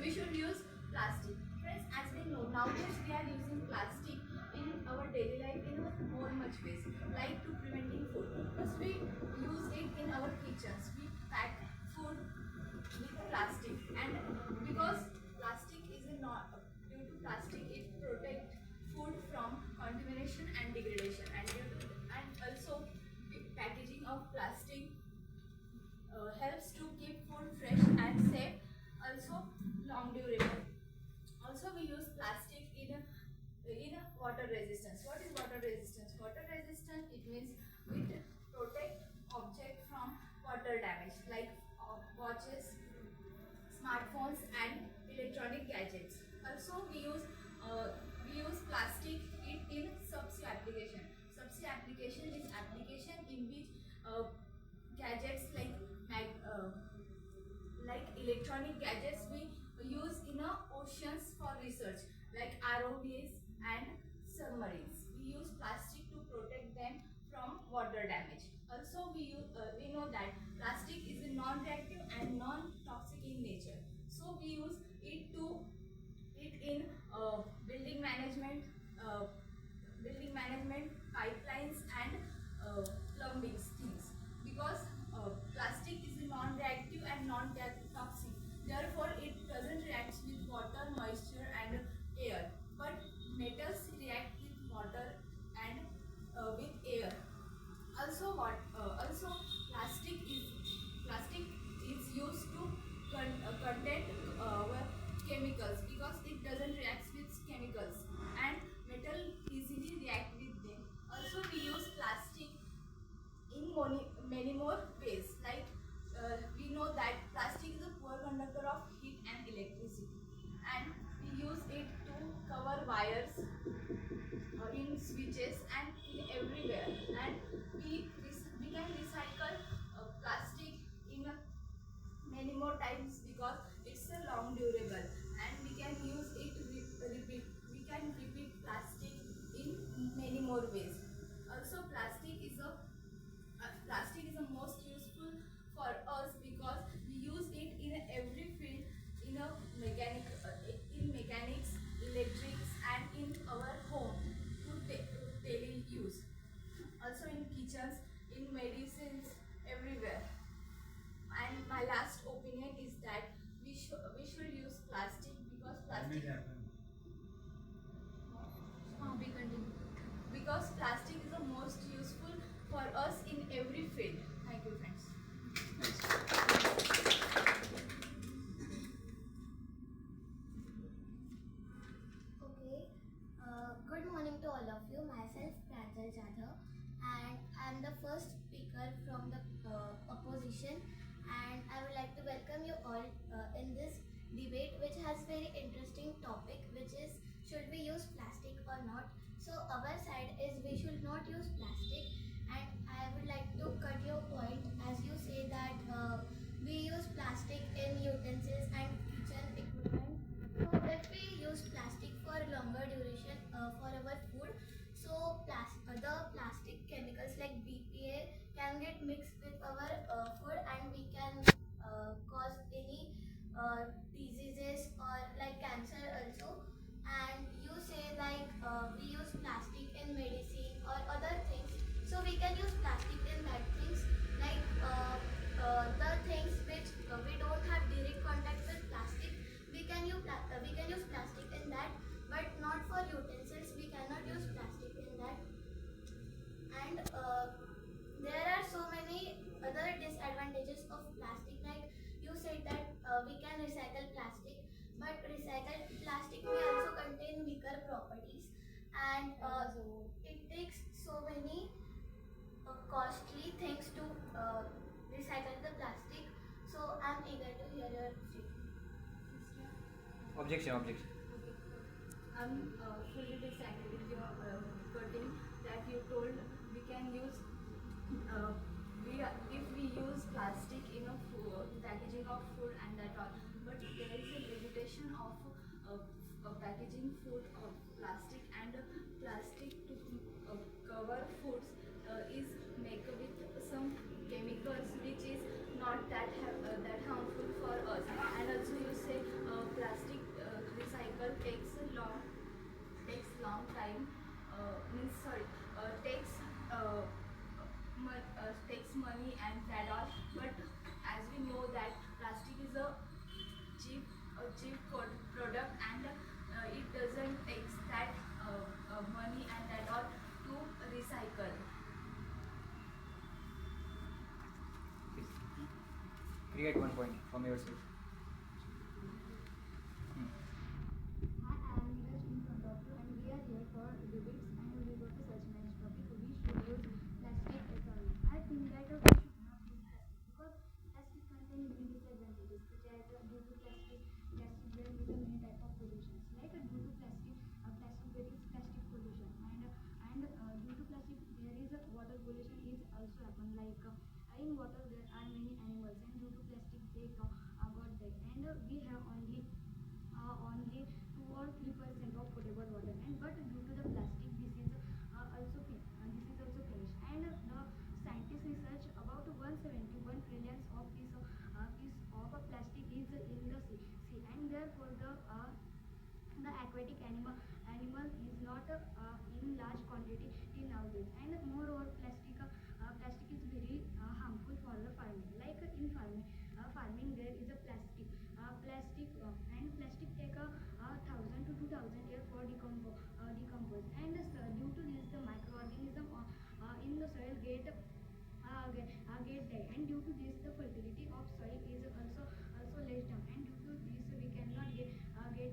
we should use plastic. Friends, as we know, nowadays we are using plastic in our daily life in more much ways, like to preventing food. First, we use it in our kitchens. We pack food with plastic, and because plastic is not due to plastic, it protect food from contamination and degradation, and and also packaging of plastic helps to keep food fresh and safe, also long durable. Also, we use plastic in water resistance. What is water resistance? Water resistance, it means it protect object from water damage, like watches, smartphones, and electronic gadgets. Also, we use plastic in subsea application. Subsea application is application in which gadgets like electronic gadgets we use in oceans for research, like ROVs and submarines. We use plastic to protect them from water damage. Also, we know that plastic is non-reactive and non-toxic in nature. So we use it in uh, building management, pipelines, and plumbing things, because plastic is non-reactive and non-toxic. Therefore, it doesn't react with water, moisture, and air. But metals react with water and with air. Also plastic is used to contain chemicals, because it doesn't react with chemicals, and metal easily react with them. Also, we use plastic in many more ways, like we know that plastic is a poor conductor of heat and electricity, and we use it to cover wires in switches and in everywhere. And we can recycle plastic in many more times, because it's a long durable, and we can use it repeat. We can repeat plastic in many more ways. Also, plastic is the most useful for us, because we use it in every field, in a in mechanics, electrics, and in our home to daily use. Also in kitchens, in medicines, everywhere. And my last opinion is that we should use plastic, because plastic. We continue. Because plastic is the most useful for us in every field. Thank you, friends. Okay. Good morning to all of you. Myself, Pranjal Jadhav, and I'm the first speaker from the opposition. And I would like to welcome you all in this debate, which has very interesting topic, which is should we use plastic or not? So our side is we should not use plastic, and I would like to cut your point as you say that we use plastic in utensils and kitchen equipment. So if we use plastic for longer duration for our food, so the plastic chemicals like BPA can get mixed with our food, and we can cause any diseases or like cancer also. And you say like we use plastic in medicine or other things, so we can use plastic in that things, like the things which we don't have direct contact with plastic, we can use plastic in that, but not for utensils. We cannot use plastic in that. And there are so many other disadvantages of plastic. Like you said that we can recycle plastic, but recycled plastic may also contain weaker properties, and it takes so many costly things to recycle the plastic. So I'm eager to hear your statement. Objection. I'm fully disagree with your wording that you told we can use. If we use plastic in a packaging of food and that all, but there is a limitation of packaging food of plastic, and plastic to cover foods is made with some chemicals which is not that harmful for us. And also you say plastic recycle takes long time, means sorry, takes money and that all. But as we know that plastic is a cheap product, and it doesn't take that money and that all to recycle. Create one point from your side. Hi, I am Neeraj in front of you, and we are here for debates, and we got to such nice topic. We should use plastic economy. I think that we should not use plastic because plastic contains many disadvantages, such as due to plastic there is a many type of pollution. Like due to plastic there is plastic pollution, and due to plastic there is water pollution is also happen. Like in water there are many animals, and due to plastic they got dead, and we have only 2 or 3% of potable water, and but due to the plastic this is also finished, and the scientists research about 171 trillion of piece of plastic is in the sea, and therefore the aquatic animal is not in large quantity in nowadays, and moreover plastic is very harmful for the farming. Like in farming there is a and plastic take a 1,000 to 2,000 years for decompose, and due to this the microorganism in the soil get die, and due to this the fertility of soil is also less down, and due to this we cannot get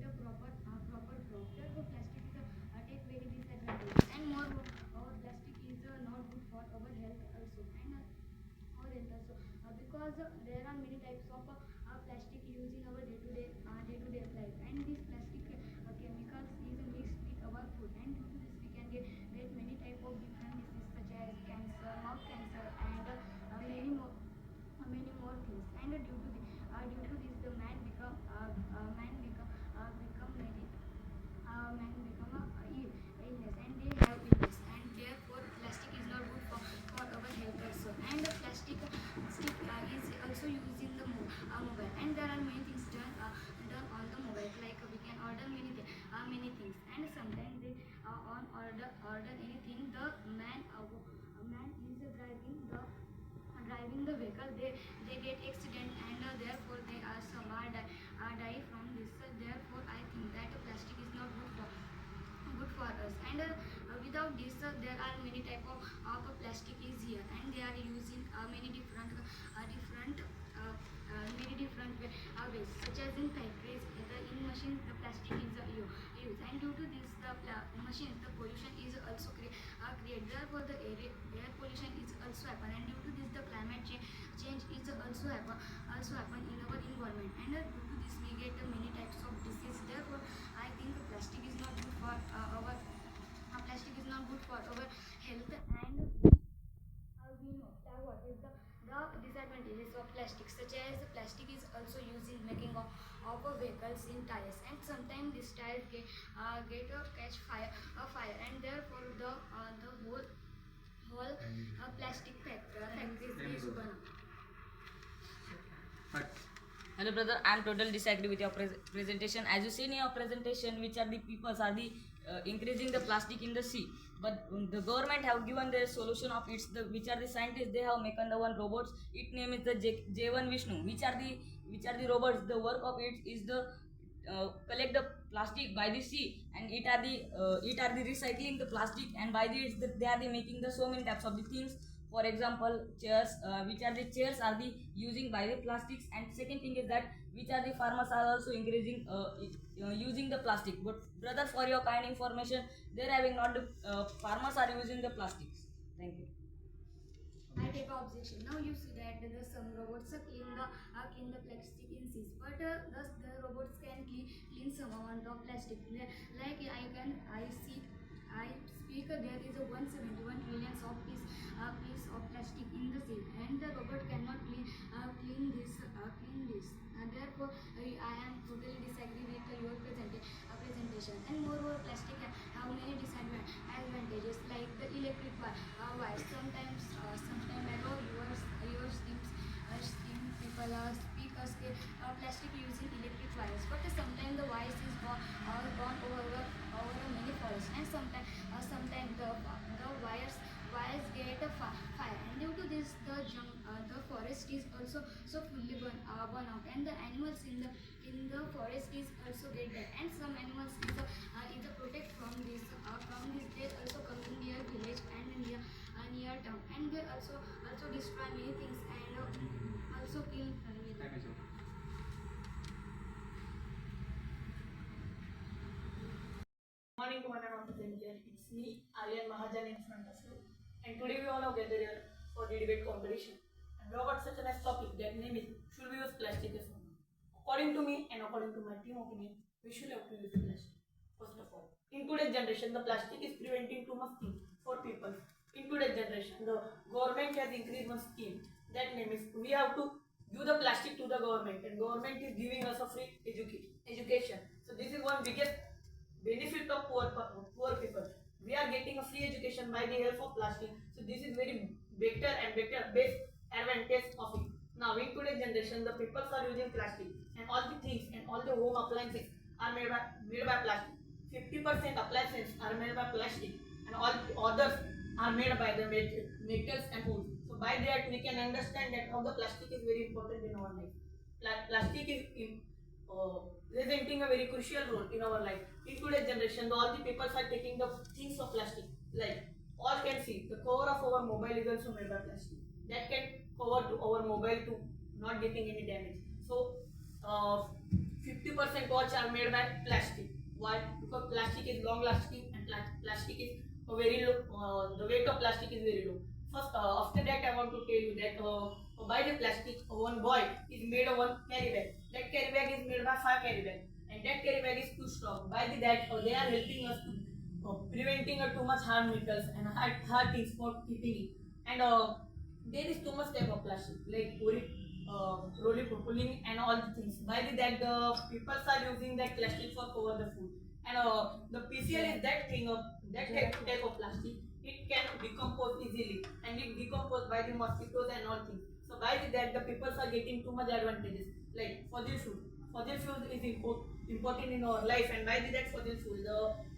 a proper crop. Therefore plastic is take very disadvantage, and moreover our plastic is not good for our health also, and our health also, because there are many types of plastic used in our day-to-day life, and this plastic chemicals is mixed with our food, and due to this we can get many type of different diseases such as cancer, mouth cancer, and many more things. And due to this the man become illness, and they have illness, and therefore plastic is not good for our health also, and plastic stick is also used in the mobile, and there are many things done on the mobile, like we can order many things, and sometimes they on order anything the man is driving the vehicle, they get accident, and therefore they are some die from this. Therefore I think that plastic is not good for us, and without this there are many type of plastic is here, and they are using many different ways, such as in factories, in machines the plastic is used, and due to this the machines the pollution is also created. Therefore the air pollution is also happen, and due to this the climate change is also happen in our environment, and due to this we get many types of disease. Therefore I think plastic is not good for our health, and we know that what is the disadvantages of plastic, such as plastic is also used in making of vehicles in tires, and sometimes these tires catch fire, and therefore the whole plastic factories is burned. But Hello, brother. I am totally disagree with your presentation. As you see in your presentation, which are the peoples are the increasing the plastic in the sea. But the government have given the solution of its which are the scientists they have making the one robots. Its name is the J1 Vishnu. Which are the robots? The work of it is the collect the plastic by the sea, and it are the recycling the plastic, and by the they are the making the so many types of the things. For example, chairs, which are the chairs are the using by the plastics, and second thing is that which are the farmers are also increasing using the plastic. But brother, for your kind information, they're having not the farmers are using the plastics. Thank you. I take objection. Now you see that some robots clean the plastic in seas, but thus the robots can clean some amount of plastic. Like I speak there is a 171 trillion of piece of plastic in the sea, and the robot cannot clean this. Therefore, I am totally disagree with your presentation. And moreover, plastic have many disadvantages, like the electric wires. Sometimes I know your skin forest is also so fully burn out, and the animals in the forest is also get dead, and some animals is a protect from this they also come in near village and near town, and they also destroy many things and also kill many. Thank you, sir. Morning to one and all presenter. It's me, Aryan Mahajan in front of you. And today we all are gathered here for the debate competition. And we have got such a nice topic that name is should we use plastic as well? According to me and according to my team opinion, we should have to use plastic. First of all, in today's generation, the plastic is preventing too much things for people. In today's generation, the government has increased one scheme. That name is we have to give the plastic to the government, and government is giving us a free education. So this is one biggest benefit of poor people. We are getting a free education by the help of plastic. So this is very better and better best advantage of it. Now in today's generation, the people are using plastic, and all the things and all the home appliances are made by plastic. 50% appliances are made by plastic, and all the others are made by the metals and wood. So by that we can understand that how the plastic is very important in our life. Plastic is presenting a very crucial role in our life. In today's generation, all the people are taking the things of plastic. Like all can see, the cover of our mobile is also made by plastic. That can cover to our mobile to not getting any damage. So 50% watch are made by plastic. Why? Because plastic is long lasting, and plastic is a very low. The weight of plastic is very low. First, after that, I want to tell you that by the plastic, one boy is made of one carry bag. That carry bag is made by 5 carry bag, and that carry bag is too strong. By that, they are helping us to preventing too much harm metals and hard things for keeping it. And there is too much type of plastic like polypropylene and all the things. By that, the people are using that plastic for cover the food. And the PCL is that thing of that type of plastic. It can decompose easily, and it decomposes by the mosquitoes and all things. So by that, the people are getting too much advantages. Like fossil fuel. Fossil fuel is important in our life, and by that fossil fuel,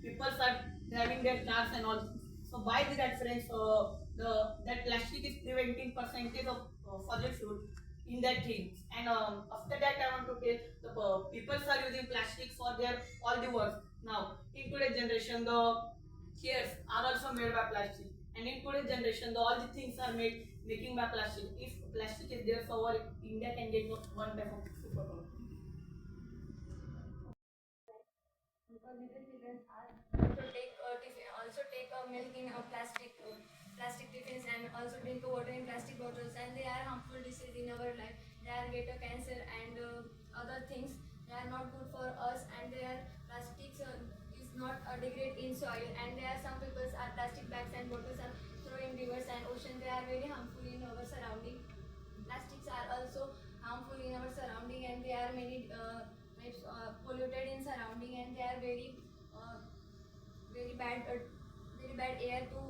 the people are driving their cars and all things. So by that, friends, that plastic is preventing percentage of fossil fuel in that thing. And after that, I want to tell the people are using plastic for their all the works. Now in today's generation, the chairs are also made by plastic, and in today's generation, all the things are making by plastic. If plastic is there, so our India can get one type of superpower. Because little children are also take milk in plastic tiffins, and also drink water in plastic bottles, and they are harmful disease in our life. They are get a cancer and other things. They are not good for us, and they are plastics is not degrade in soil, and there are some people are plastic bags and bottles are thrown in rivers and ocean. They are very harmful in our surrounding. Plastics are also harmful in our surrounding, and they are many polluted in surrounding, and they are very bad air to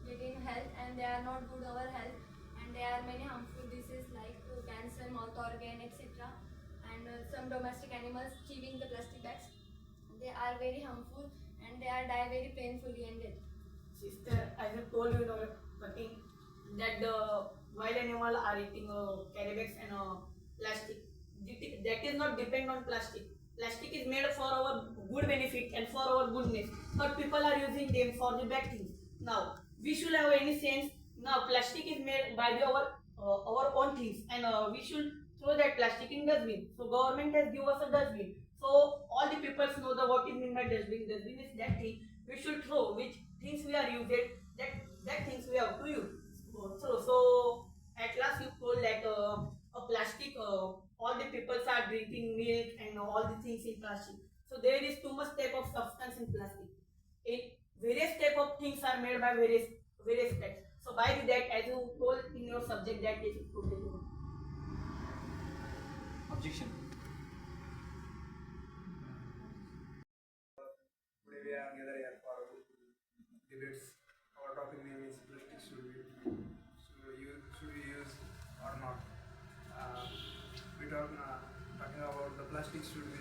get in health, and they are not good our health, and there are many harmful diseases like cancer, mouth organ, etc. And some domestic animals chewing the plastic bags. They are very harmful, and they are die very painfully and dead. Sister, I have told you in our cutting that the wild animal are eating carry bags and plastic. That is not depend on plastic. Plastic is made for our good benefit and for our goodness, but people are using them for the bad things. Now we should have any sense. Now plastic is made by our own things, and we should throw that plastic in dustbin. So government has given us a dustbin. So all the people know the what is meant by dustbin. Dustbin is that thing we should throw. Which things we are using, that things we have to use. So at last you told that a plastic. All the people are drinking milk and all the things in plastic. So there is too much type of substance in plastic. In various type of things are made by various types. So by that, as you told in your subject, that they should protect you. Objection. Today we are gathered here for debates. Our topic name is plastic should we use or not. We talking about the plastic should be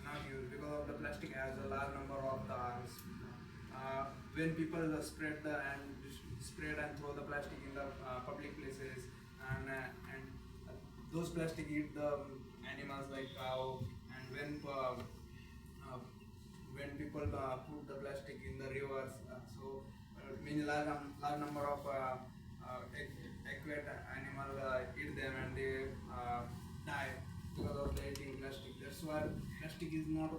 not used because of the plastic has a large number of the harms. When people spread and throw the plastic in the public places, and those plastic eat the animals like cow. And when people put the plastic in the rivers, many large number of aquatic animal eat them and they die because of the eating plastic. That's why plastic is not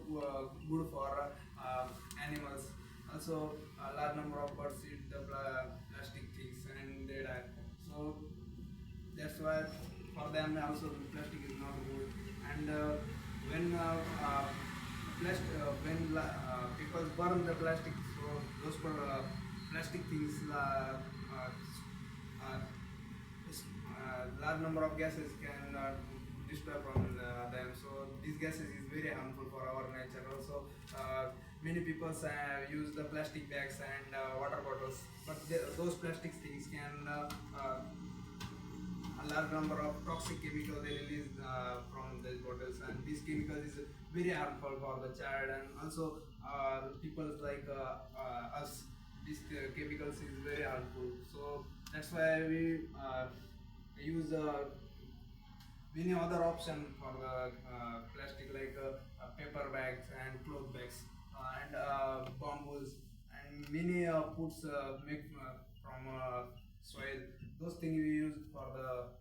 good for animals. Also, a large number of birds eat the plastic things and they die. So that's why for them also plastic is not good. And when people burn the plastic, so those plastic things large number of gases can destroy from them. So these gases is very harmful for our nature. Also, many people use the plastic bags and water bottles, but those plastic things can a large number of toxic chemicals they release from these bottles, and these chemicals is very harmful for the child and also people like us. These chemicals is very harmful. So that's why we use many other option for the plastic like paper bags and cloth bags and bamboos and many foods made from soil. Those things we use for the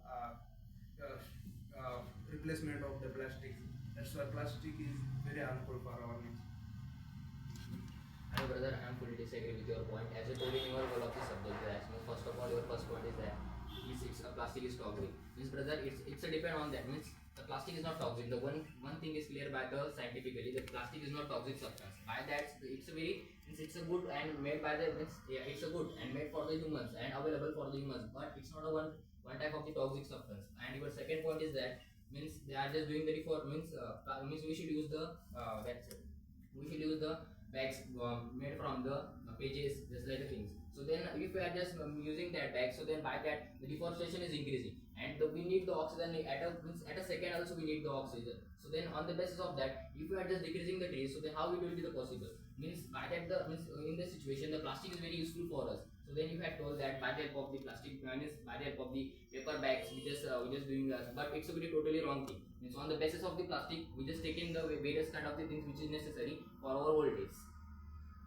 replacement of the plastic. That's why plastic is very harmful for our nature. Hello brother, I am fully disagree with your point. As you told in your all of the subject, that first of all, your first point is that it's plastic is toxic. Means brother, it's a depend on that. Means the plastic is not toxic. The one thing is clear by the scientifically, that plastic is not toxic substance. By that, it's a very means it's a good and made by the means yeah, it's a good and made for the humans and available for the humans. But it's not a one type of the toxic substance. And your second point is that means they are just doing very for means means we should use the we should use the bags made from the pages, just like the things. So then if we are just using that bag, so then by that the deforestation is increasing and we need the oxygen at a second also we need the oxygen. So then on the basis of that, if we are just decreasing the trees, so then how it will be the possible? Means by that the means in this situation the plastic is very useful for us. So then you had told that by the help of the plastic means by the help of the paper bags we just doing that, but it's a very totally wrong thing. Means on the basis of the plastic we just taking the various kind of the things which is necessary for our old days.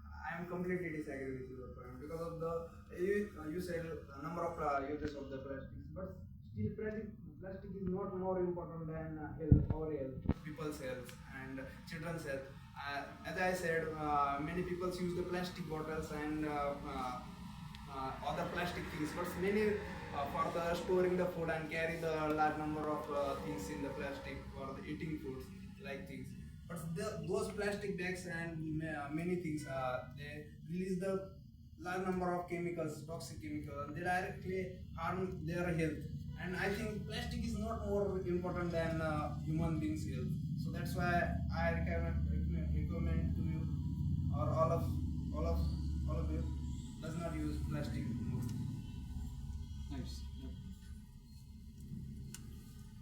I am completely disagree with your point because of the you said the number of uses of the plastics, but still plastic is not more important than our health, people's health and children's health. As I said, many people use the plastic bottles and other plastic things, but many for the storing the food and carry the large number of things in the plastic for the eating foods like things. But those plastic bags and many things they release the large number of chemicals, toxic chemicals, and they directly harm their health. And I think plastic is not more important than human beings' health. So that's why I recommend to you or all of you does not use plastic more. Nice.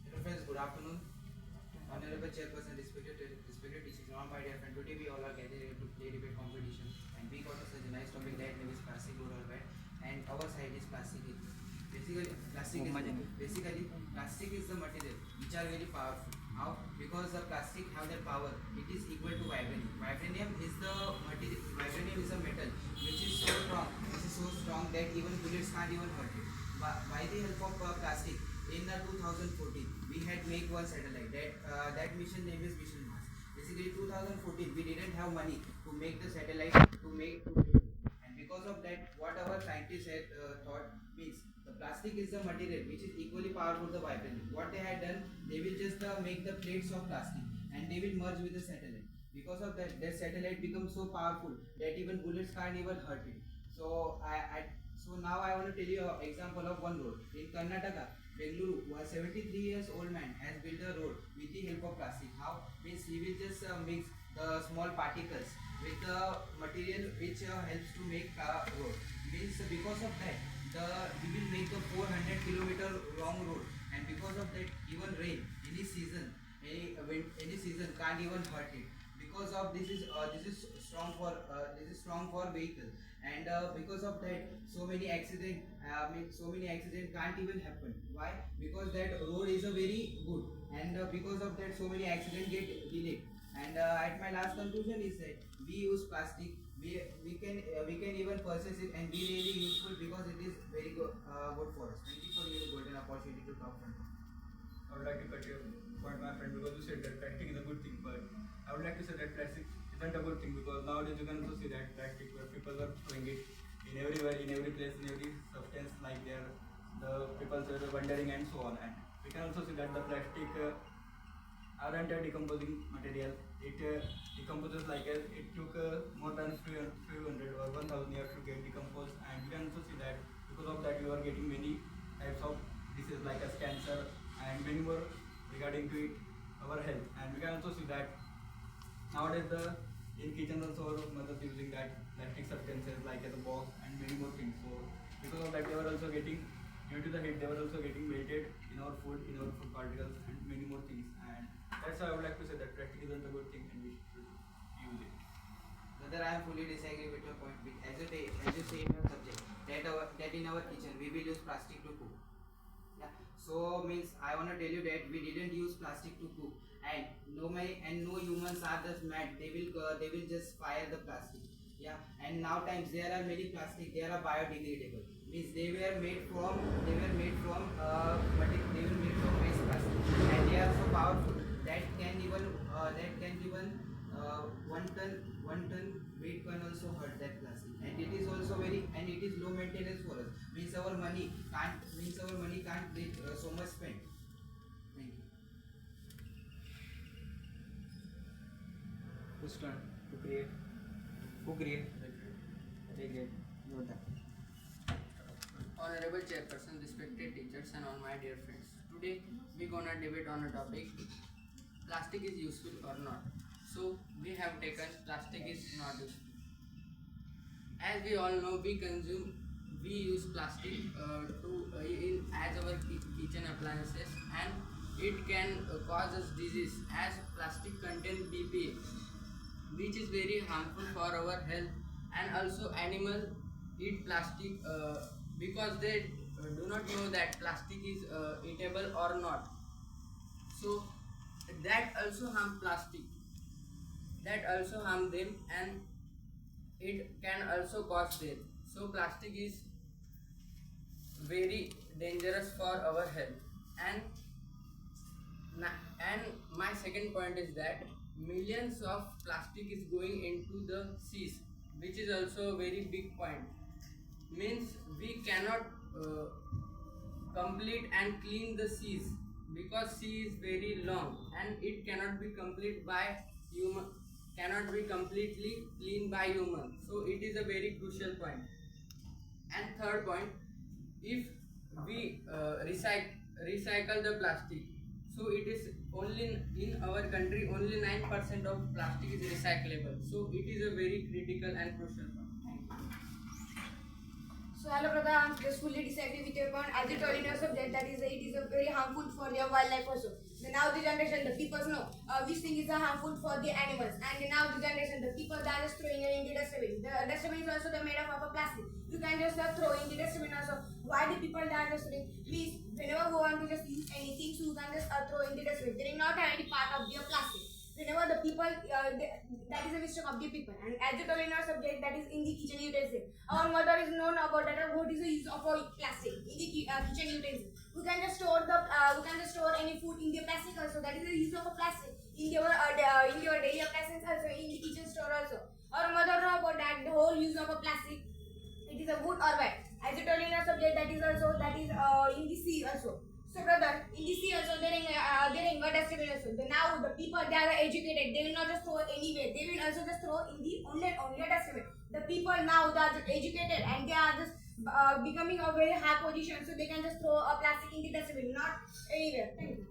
Hello friends, good afternoon. Honorable Chairperson, respected teachers, my dear friend. Today we all are gathered here to play debate competition, and we got such a nice topic that name is plastic, good or bad, and our side is plastic. Basically, plastic is the material which are very powerful. How? Because the plastic have that power. It is equal to vibranium. Vibranium is the material. Vibranium is a metal which is so strong that even bullets can't even hurt it. By the help of plastic, in 2014 we had made one satellite. That mission name is Mission Mars. Basically, 2014 we didn't have money to make the satellite and because of that, what our scientists had thought means the plastic is the material which is equally powerful to the vibranium. What they had done, they will just make the plates of plastic and they will merge with the satellite. Because of that, their satellite becomes so powerful that even bullets can't even hurt it. So so now I want to tell you an example of one road in Karnataka. Bengaluru, a 73 years old man has built a road with the help of plastic. How? Means he will just mix the small particles with the material which helps to make a road. Means because of that, he will make a 400-kilometer long road, and because of that, even rain, any season can't even hurt it. Because of this is strong for vehicle, and because of that, so many accident can't even happen. Why? Because that road is a very good, and because of that, so many accident get delayed. And at my last conclusion is that we use plastic. We can even purchase it and be really useful because it is very good for us. Thank you for your golden opportunity to talk from. I would like to cut your point, my friend, because you said that plastic is a good thing, but I would like to say that plastic isn't a good thing because nowadays you can also see that plastic where people are throwing it in everywhere, in every place, in every substance, like the people are wandering and so on. And we can also see that the plastic aren't a decomposing material. It decomposes like it took more than few hundred or 1,000 years to get decomposed, and we can also see that because of that you are getting many types of diseases like as cancer and many more regarding to it, our health. And we can also see that nowadays in kitchen also our mothers using that plastic substances like as a box and many more things. So because of that they were also getting, due to the heat, they were also getting melted in our food particles and many more things. And that's why I would like to say that plastic isn't a good thing and we should use it. Brother, I am fully disagree with your point. As you say in your subject that in our kitchen we will use plastic to cook. Yeah. So means I wanna tell you that we didn't use plastic to cook, and no humans are just mad. They will just fire the plastic. Yeah. And now times there are many plastic. They are biodegradable. Means they were made from waste plastic, and they are so powerful that can even one ton weight can also hurt that plastic, and it is also low maintenance for us. Means our money can't be so much spent. Thank you. Whose turn to create? Who create? They create. Note that. Honorable Chairperson, respected teachers, and all my dear friends. Today we gonna debate on a topic: plastic is useful or not. So we have taken plastic is not useful. As we all know, we use plastic as our kitchen appliances, and it can cause us disease as plastic contains BPA, which is very harmful for our health, and also animals eat plastic because they do not know that plastic is eatable or not. So that also harm plastic. That also harm them, and it can also cause death. So plastic is very dangerous for our health. And my second point is that millions of plastic is going into the seas, which is also a very big point. Means we cannot complete and clean the seas because sea is very long and it cannot be completely cleaned by human. So it is a very crucial point. And third point, if we recycle the plastic, so it is only in our country only 9% of plastic is recyclable. So it is a very critical and crucial point. Thank you. So hello brother, I'm just fully disagree with your point. As you told in your subject, that is it is a very harmful for your wildlife also. The now the generation, the people know this thing is harmful for the animals, and now the generation, the people they are just throwing it into dustbin. The dustbin is also made of a plastic. You can just throw in the dustbin also. Why the people they are just throwing? Please, whenever you want to just use anything, so you can just throw in the dustbin. They will not have any part of the plastic. Whenever the people, that is a mistake of the people. And as you told in our subject, that is in the kitchen utensil. Our mother is known about that. What is the use of plastic in the kitchen utensil? We can just store any food in the plastic also. That is the use of a plastic in your daily appliances also, in the kitchen store also. Our mother know about that, the whole use of a plastic. It is a good or bad. As you told in our subject, that is in the sea also. So brother, in the sea also there is a dustbin also. Now the people they are educated, they will not just throw anywhere. They will also just throw in the only a dustbin. The people now they are just educated and they are just becoming a very high position, so they can just throw a plastic in the dustbin, not anywhere. Thank you.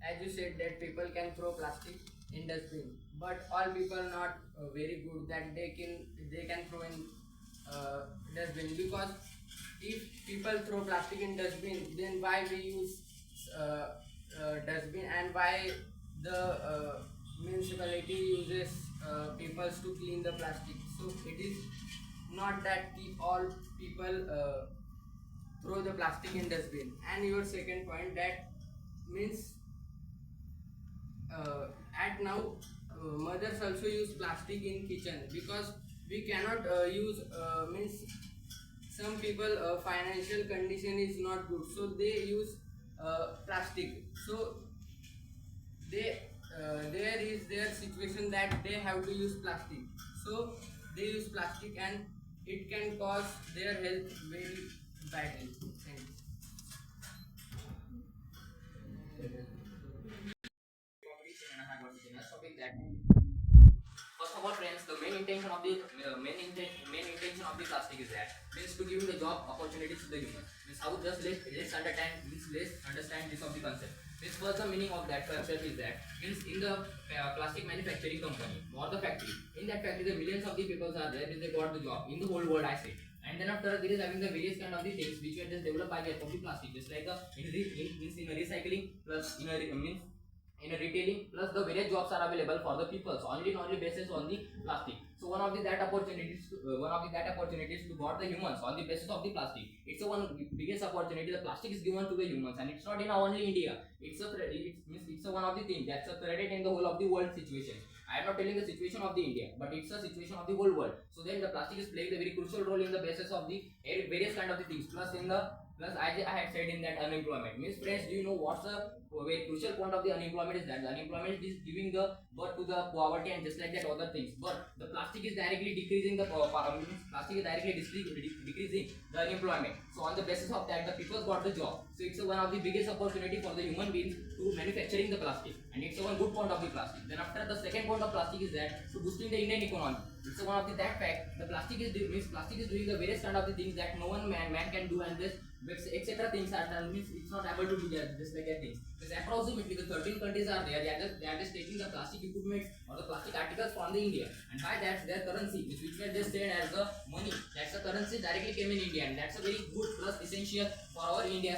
As you said that people can throw plastic in dustbin, but all people not very good that they can throw in dustbin, because if people throw plastic in dustbin, then why we use dustbin, and why the municipality uses people to clean the plastic. So it is not that all people throw the plastic in dustbin. And your second point, that means at now mothers also use plastic in kitchen, because we cannot use means some people financial condition is not good, so they use plastic. So they there is their situation that they have to use plastic, so they use plastic and it can cause their health very badly. Thank you. Topic that first of all, friends, the main intention of the main intention of the plastic is that means to give the job opportunities to the humans. Means how just let's understand this of the concept. Means first the meaning of that concept is that means in the plastic manufacturing company or the factory, in that factory the millions of the people are there, means they got the job in the whole world, I say. And then after there is having the various kind of the things which were just developed by the help of the plastic, just like in a recycling plus in a retailing, plus the various jobs are available for the people only basis on the plastic. So one of the that opportunities to got the humans on the basis of the plastic. It's a one biggest opportunity the plastic is given to the humans, and it's not in only India. It's a one of the things that's a threat in the whole of the world situation. I am not telling the situation of the India, but it's a situation of the whole world. So then the plastic is playing a very crucial role in the basis of the various kind of the things. Plus I had said in that unemployment. Means friends, do you know what's the very crucial point of the unemployment is that the unemployment is giving the birth to the poverty and just like that other things. But the plastic is directly decreasing the decreasing the unemployment. So on the basis of that, the people got the job. So it's one of the biggest opportunity for the human beings to manufacturing the plastic, and it's one good point of the plastic. Then after the second point of plastic is that to boosting the Indian economy. It's one of the that fact the plastic is doing the various kind of the things that no one man can do, and this etc. things are done, means it's not able to do that, just like that things. Because approximately the 13 countries are there, they are just taking the plastic equipment or the plastic articles from the India, and by that their currency, which were just said as the money, that's the currency directly came in India, and that's a very good plus essential for our Indian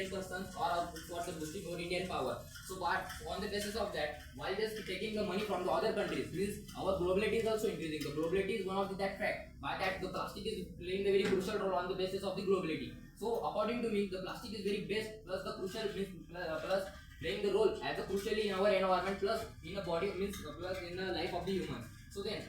persons or for the boosting our Indian power. So but on the basis of that, while just taking the money from the other countries, means our globalization is also increasing. The globalization is one of the that fact. By that the plastic is playing the very crucial role on the basis of the globalization. So according to me, the plastic is very best plus the crucial plus playing the role as a crucially in our environment plus in a body plus in the life of the humans. So then,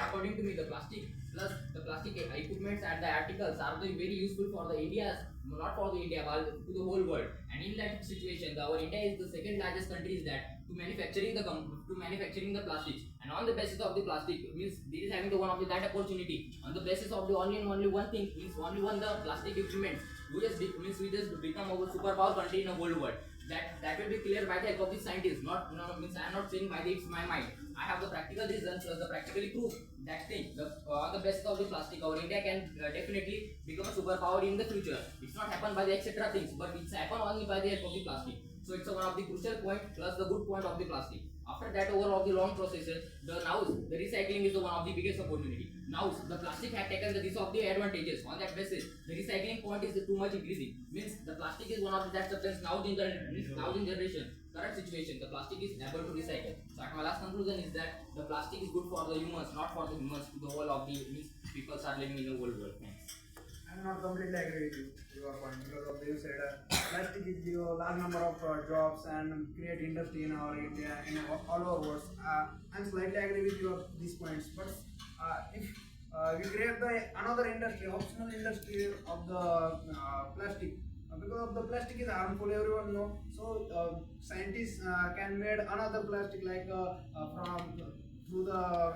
according to me, the plastic plus the plastic equipments and the articles are the very useful for the India, not for the India, but to the whole world. And in that situation, our India is the second largest country is that to manufacturing the plastics. And on the basis of the plastic, means this is having the one of the that opportunity. On the basis of the only one thing, means only one the plastic equipment. We just become our superpower country in the whole world. That will be clear by the help of the scientists. Means I am not saying by the it's my mind. I have the practical reasons plus the practically proof that thing. On the basis of the plastic, our India can definitely become a superpower in the future. It's not happen by the etc. things, but it's happen only by the help of the plastic. So it's one of the crucial point plus the good point of the plastic. After that, over of the long processes, the recycling is the one of the biggest opportunity. Now the plastic had taken this of the advantages. On that basis, the recycling point is too much increasing. Means the plastic is one of the that substance now in generation. Current situation, the plastic is able to recycle. So my last conclusion is that the plastic is good for the humans, not for the humans. The whole of the people are living in the whole world. Thanks. I'm not completely agree with your point because of you said plastic is give a large number of jobs and create industry in our India in all over world. I'm slightly agree with your these points, but if we create another industry, optional industry of the plastic. Because of the plastic is harmful, everyone know. So scientists can made another plastic like from through the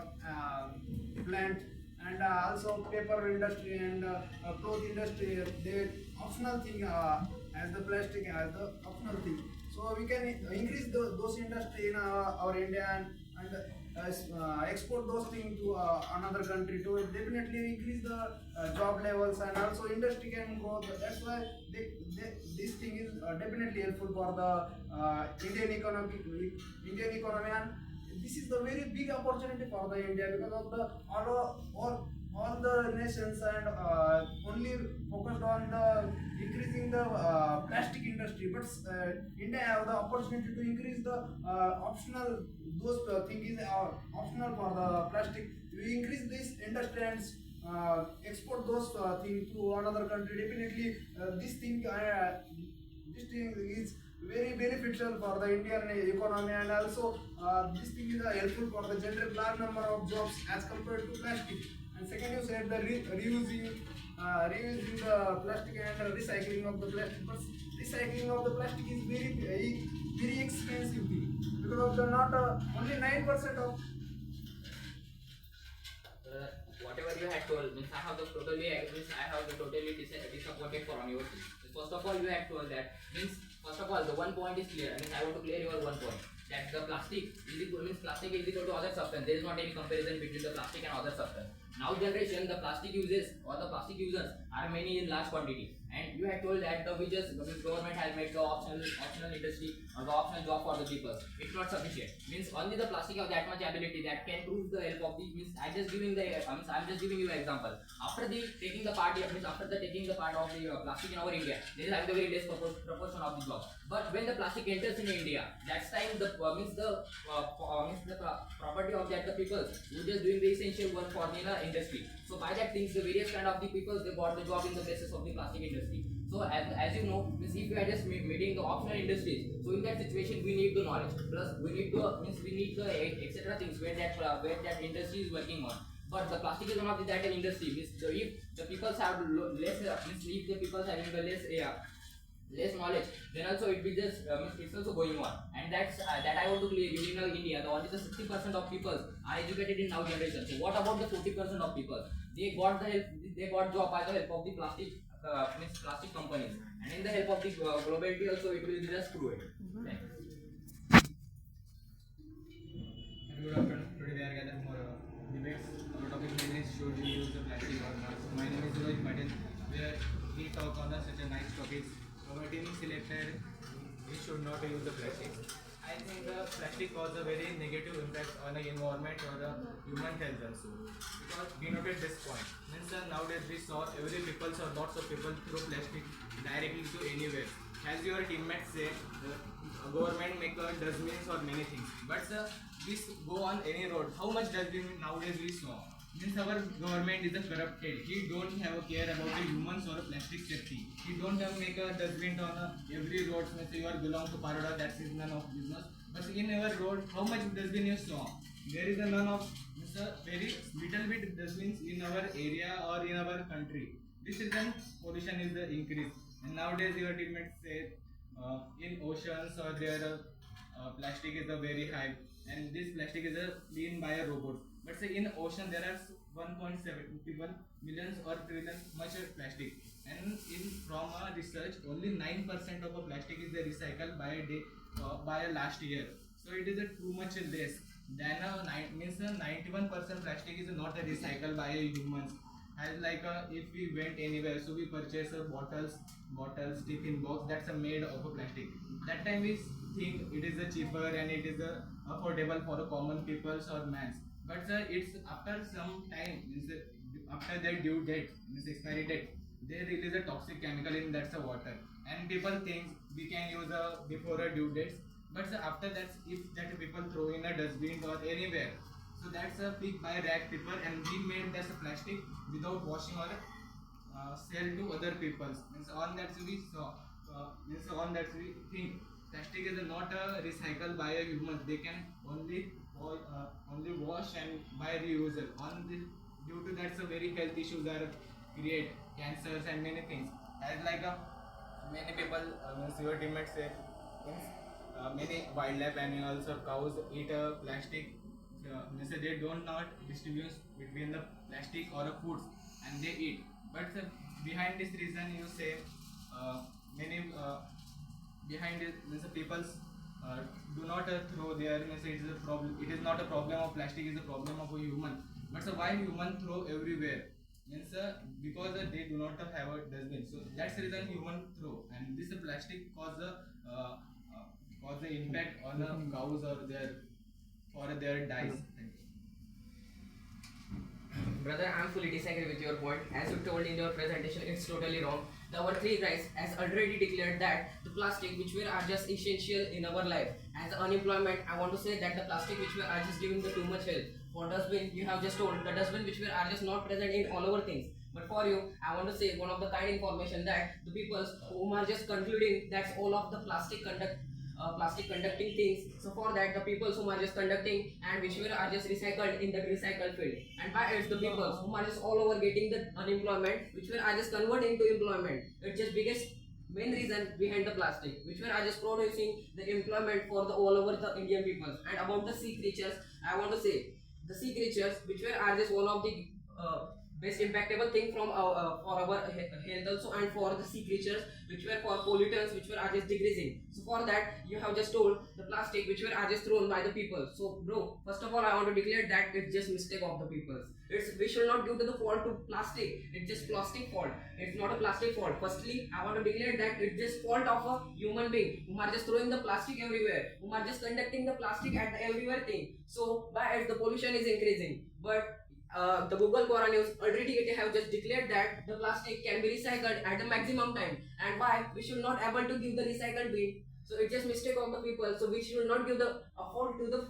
plant, and also paper industry and cloth industry. They optional thing as the plastic as the optional thing. So we can increase those industry in our India and export those things to another country to definitely increase the job levels, and also industry can grow. That's why this thing is definitely helpful for the Indian economy, and this is the very big opportunity for the India because of the all all the nations and only focused on the increasing the plastic industry, but India have the opportunity to increase the optional those things optional for the plastic. We increase this industry and export those things to another country. Definitely, this thing is very beneficial for the Indian economy, and also this thing is helpful for the generate large number of jobs as compared to plastic. And second, you said the reusing the plastic and recycling of the plastic. But recycling of the plastic is very expensive thing, because of the not only 9% of Whatever you had told means I have the totally disappointed from your thing. First of all, you had told that means first of all the one point is clear. Means I want to clear your one point that the plastic is equal to other substance. There is not any comparison between the plastic and other substance. Now generation the plastic uses or the plastic users are many in large quantity. And you had told that the government has made the optional industry or the optional job for the people. It's not sufficient. Means only the plastic have that much ability that can prove the help of the means. I'm just giving you an example. After taking the part of the plastic in our India, there is having the very less proportion of the job. But when the plastic enters in India, that's time the property of that the people who just doing the essential work for the industry. So by that things the various kind of the people they got the job in the basis of the plastic industry. So as you know, means if you are just meeting the optional industries, so in that situation we need the knowledge. Plus we need the etc. things where that industry is working on. But the plastic is one of that industry. Means if the people have if the people having the less knowledge, then also it will just it's also going on, and that I want to clear. You in India, only the 60% of people are educated in now generation. So what about the 40% of people? They got the help. They got job by the help of the plastic companies, and in the help of the globality also it will be just fluid. Good afternoon. Today we are gathered for debates. Our topic is should we use the plastic or not. So my name is Rohit Patel. Where we talk on such a nice topics. Our team selected we should not use the plastic. I think the plastic causes a very negative impact on the environment or the human health also. Because we noted this point. Means nowadays we saw every people or lots of people throw plastic directly to anywhere. As your teammates say, the government make dustbins or many things. But we go on any road. How much dustbin nowadays we saw? Means our government is corrupted. He don't have a care about the humans or plastic safety. He don't make a dustbin on every road. Means you are belong to Paroda, that is none of business. But in our road, how much dustbin you saw? There is none of very little bit dustbins in our area or in our country. This is when pollution is increased. And nowadays your teammates say in oceans or there plastic is very high, and this plastic is cleaned by a robot. But say in ocean there are 1.71 millions or trillion much plastic, and from research only 9% of a plastic is recycled by a last year. So it is too much less than 91% plastic is not recycled by humans. As if we went anywhere, so we purchase bottles, tiffin box that's made of a plastic. That time we think it is cheaper and it is affordable for a common peoples or mans. But it's after some time, after their due date, expiry date, they release a toxic chemical in that's water, and people think we can use before a due dates. But after that, if that people throw in a dustbin or anywhere, so that's a pick by rag people, and we made that's a plastic without washing or sell to other people. Means on that we saw, on that we think plastic is not recycled by a human. They can only wash and by reusal. On this, due to that, so very health issues are create cancers and many things. As many people, your teammates say, many wildlife animals or cows eat plastic. They don't not distribute between the plastic or foods, and they eat. But behind this reason, you say many behind it, people do not throw their. It is a problem. It is not a problem of plastic. It is a problem of a human. But why human throw everywhere? Because they do not have a dustbin. So that's the reason human throw, and this plastic cause the impact on cows or their dies. Thank you. Brother, I'm fully disagree with your point. As you told in your presentation, it's totally wrong. Our three guys has already declared that the plastic which were are just essential in our life. As unemployment, I want to say that the plastic which were are just giving the too much help. For dustbin, you have just told the dustbin which were are just not present in all our things. But for you, I want to say one of the kind information that the people who are just concluding that's all of the plastic conducting things. So for that, the people who are just conducting and which were are just recycled in the recycle field. And by it, the people who are just all over getting the unemployment, which were are just converting to employment. It's just biggest main reason behind the plastic, which were are just producing the employment for the all over the Indian people. And about the sea creatures, I want to say the sea creatures, which were are just one of the best impactable thing from for our health also, and for the sea creatures which were for pollutants which were are just decreasing. So for that you have just told the plastic which were are just thrown by the people. So bro, first of all I want to declare that it's just mistake of the people. We should not give to the fault to plastic. It's just plastic fault. It's not a plastic fault. Firstly, I want to declare that it's just fault of a human being who are just throwing the plastic everywhere, who are just conducting the plastic at the everywhere thing. So by it the pollution is increasing. But the Google Quora News already have just declared that the plastic can be recycled at a maximum time, and why we should not able to give the recycled bin. So it's just mistake of the people. So we should not give the fault to the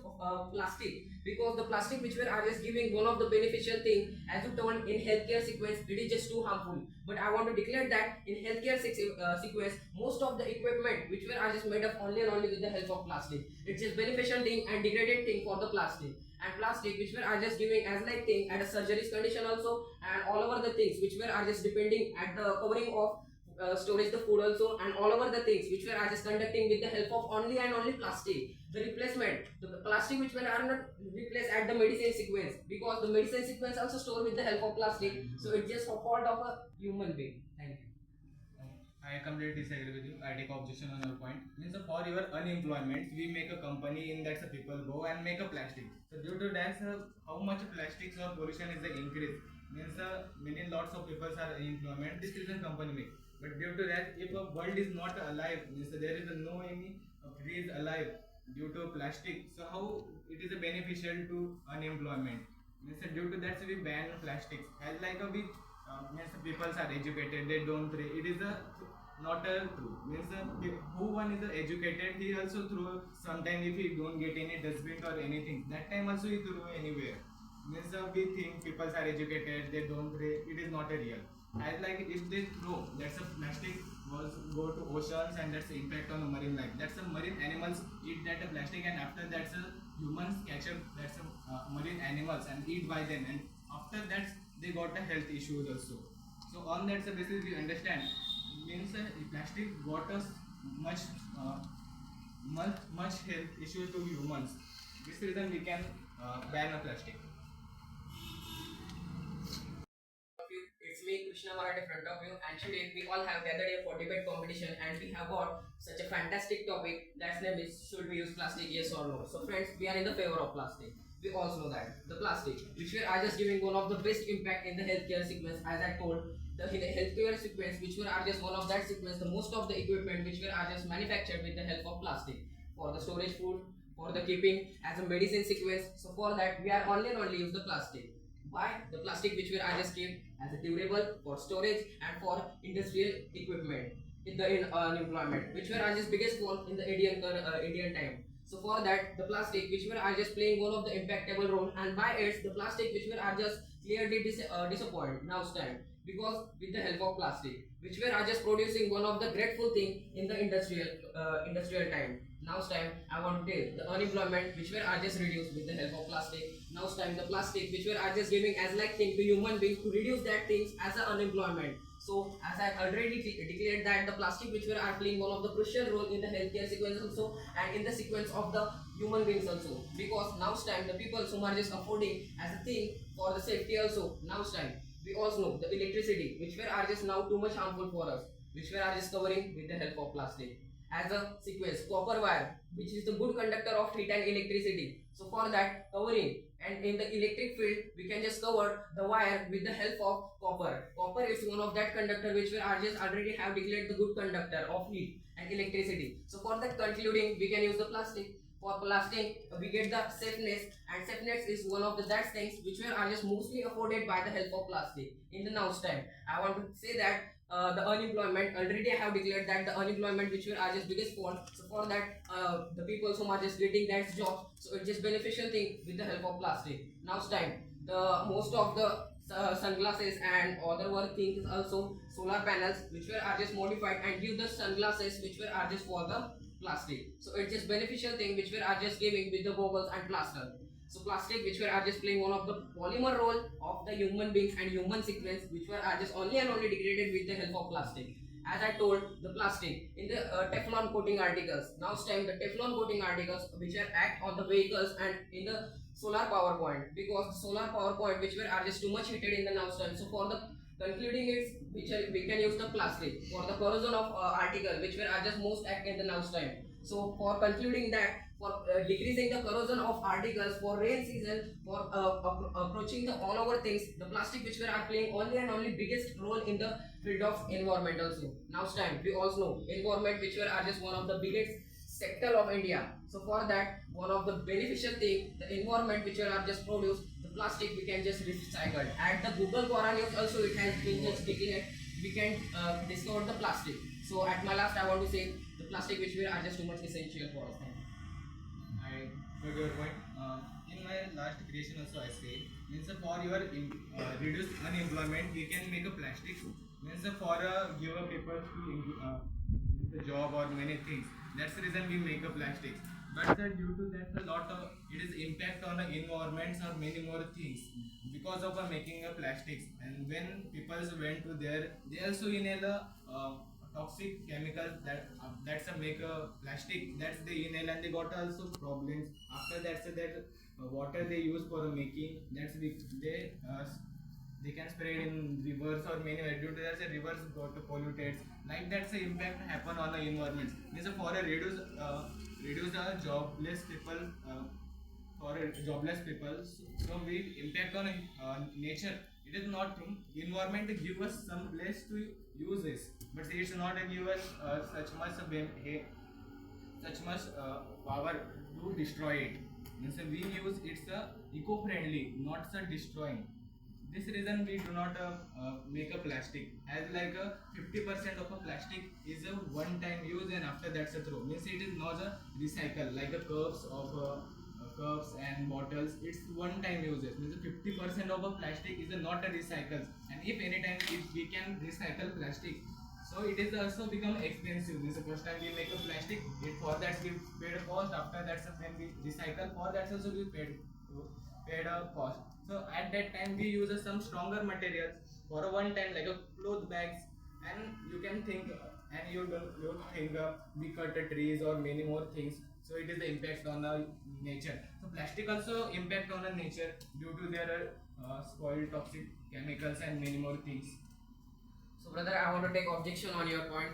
plastic, because the plastic which we are just giving one of the beneficial thing, as you told in healthcare sequence, it is just too harmful. But I want to declare that in healthcare sequence, most of the equipment which we are just made up only and only with the help of plastic. It's just beneficial thing and degraded thing for the plastic. And plastic which we are just giving as like thing at a surgery's condition also, and all over the things which we are just depending at the covering of storage the food also, and all over the things which we are just conducting with the help of only and only plastic. The replacement, the plastic which we are not replaced at the medicine sequence, because the medicine sequence also stored with the help of plastic. So it's just a fault of a human being. Thank you. I completely disagree with you. I take objection on your point. Means for your unemployment, we make a company in that people go and make a plastic. So due to that, how much plastics or pollution is the increase? Means many lots of people are unemployment. This is a company make. But due to that, if a world is not alive, means there is no any trees alive due to plastic. So how it is a beneficial to unemployment? Means due to that, we ban plastics. As like a big means people are educated, they don't throw. It is a not a true. Means who one is educated, he also throw. Sometimes if he don't get any dustbin or anything, that time also he throw anywhere. Means we think people are educated, they don't throw. It is not a real. As like if they throw, that's a plastic was go to oceans and that's the impact on the marine life. That's a marine animals eat that plastic, and after that's a humans catch up that's a marine animals and eat by them, and after that they got the health issues also. So on that basis we understand means plastic got us much health issues to humans. This reason we can ban a plastic. It's me, Krishna Marathi, in front of you, and today we all have gathered here for debate competition, and we have got such a fantastic topic. That's name is, should we use plastic, yes or no? So friends, we are in the favor of plastic. We also know that the plastic, which we are just giving one of the best impact in the healthcare sequence, as I told, in the healthcare sequence, which we are just one of that sequence, the most of the equipment which we are just manufactured with the help of plastic for the storage food, for the keeping as a medicine sequence. So for that, we are only and only use the plastic. Why? The plastic which we are just keep as a durable for storage and for industrial equipment in the unemployment, which were just biggest one in the Indian time. So for that, the plastic which were are just playing one of the impactable role, and by it, the plastic which were are just clearly disappointed now stand, because with the help of plastic, which were are just producing one of the grateful thing in the industrial time. Now's time, I want to tell the unemployment which were are just reduced with the help of plastic. Now's time, the plastic which were are just giving as like thing to human beings to reduce that things as a unemployment. So as I already declared that the plastic which were are playing one of the crucial role in the healthcare sequence also, and in the sequence of the human beings also, because now's time the people who are just affording as a thing for the safety also. Now's time we also know the electricity which were are just now too much harmful for us, which were are just covering with the help of plastic. As a sequence, copper wire, which is the good conductor of heat and electricity. So for that covering, and in the electric field, we can just cover the wire with the help of copper. Copper is one of that conductor which we are just already have declared the good conductor of heat and electricity. So for that concluding, we can use the plastic. for plastic we get the safeness, and safeness is one of the that things which are just mostly afforded by the help of plastic. In the now's time, I want to say that the unemployment, already I have declared that the unemployment which are just biggest fault. So for that, the people who are just getting that job, so it's just beneficial thing with the help of plastic. Now's time, the most of the sunglasses and other work things also solar panels which are just modified and give the sunglasses which are just for the plastic. So it's just beneficial thing which are just giving with the goggles and plaster. So plastic which are just playing one of the polymer role of the human beings and human sequence which are just only and only degraded with the help of plastic. As I told, the plastic in the Teflon coating articles. Now it's time the Teflon coating articles which are act on the vehicles and in the solar power point, because the solar power point which are just too much heated in the now time. So for the concluding it, which we can use the plastic for the corrosion of article which are just most act in the now time. So for concluding that, for decreasing the corrosion of articles, for rain season, for approaching the all over things, the plastic which are playing only and only biggest role in the field of environment also. Now time we also know environment which are just one of the biggest sector of India. So for that, one of the beneficial thing, the environment which are just produced, the plastic we can just recycle. At the Google Quora News also it has been just declared we can discard the plastic. So at my last I want to say the plastic which are just too much essential for us. I got your point. In my last creation also I say, means for your reduce unemployment we can make a plastic. Means for give a people to the job or many things. That's the reason we make a plastic. But due to that a lot of it is impact on the environments or many more things because of making a plastics. And when people went to there, they also inhale a toxic chemical that's a make a plastic, that's they inhale and they got also problems. After that, so that water they use for making, that's they can spread in rivers or many due to that the rivers got polluted. Like that's the impact happen on the environment. Means for a reduce the jobless people, for jobless people, so we impact on nature. It is not true. Environment give us some place to use this, but it's not give us such much power to destroy it. Means we use it's eco-friendly, not destroying. This reason we do not make a plastic, as like 50% of a plastic is a one-time use and after that's a throw. Means it is not a recycle like the cups and bottles. It's one-time uses. Means 50% of a plastic is not a recycle. And if anytime if we can recycle plastic, so it is also become expensive. Means the first time we make a plastic, for that we paid a cost. After that when we recycle, for that also we paid a cost. So at that time we use some stronger materials for a one time like a cloth bags, and you can think and you don't think we cut the trees or many more things. So it is the impact on the nature. So plastic also impact on the nature due to their spoiled toxic chemicals and many more things. So brother, I want to take objection on your point.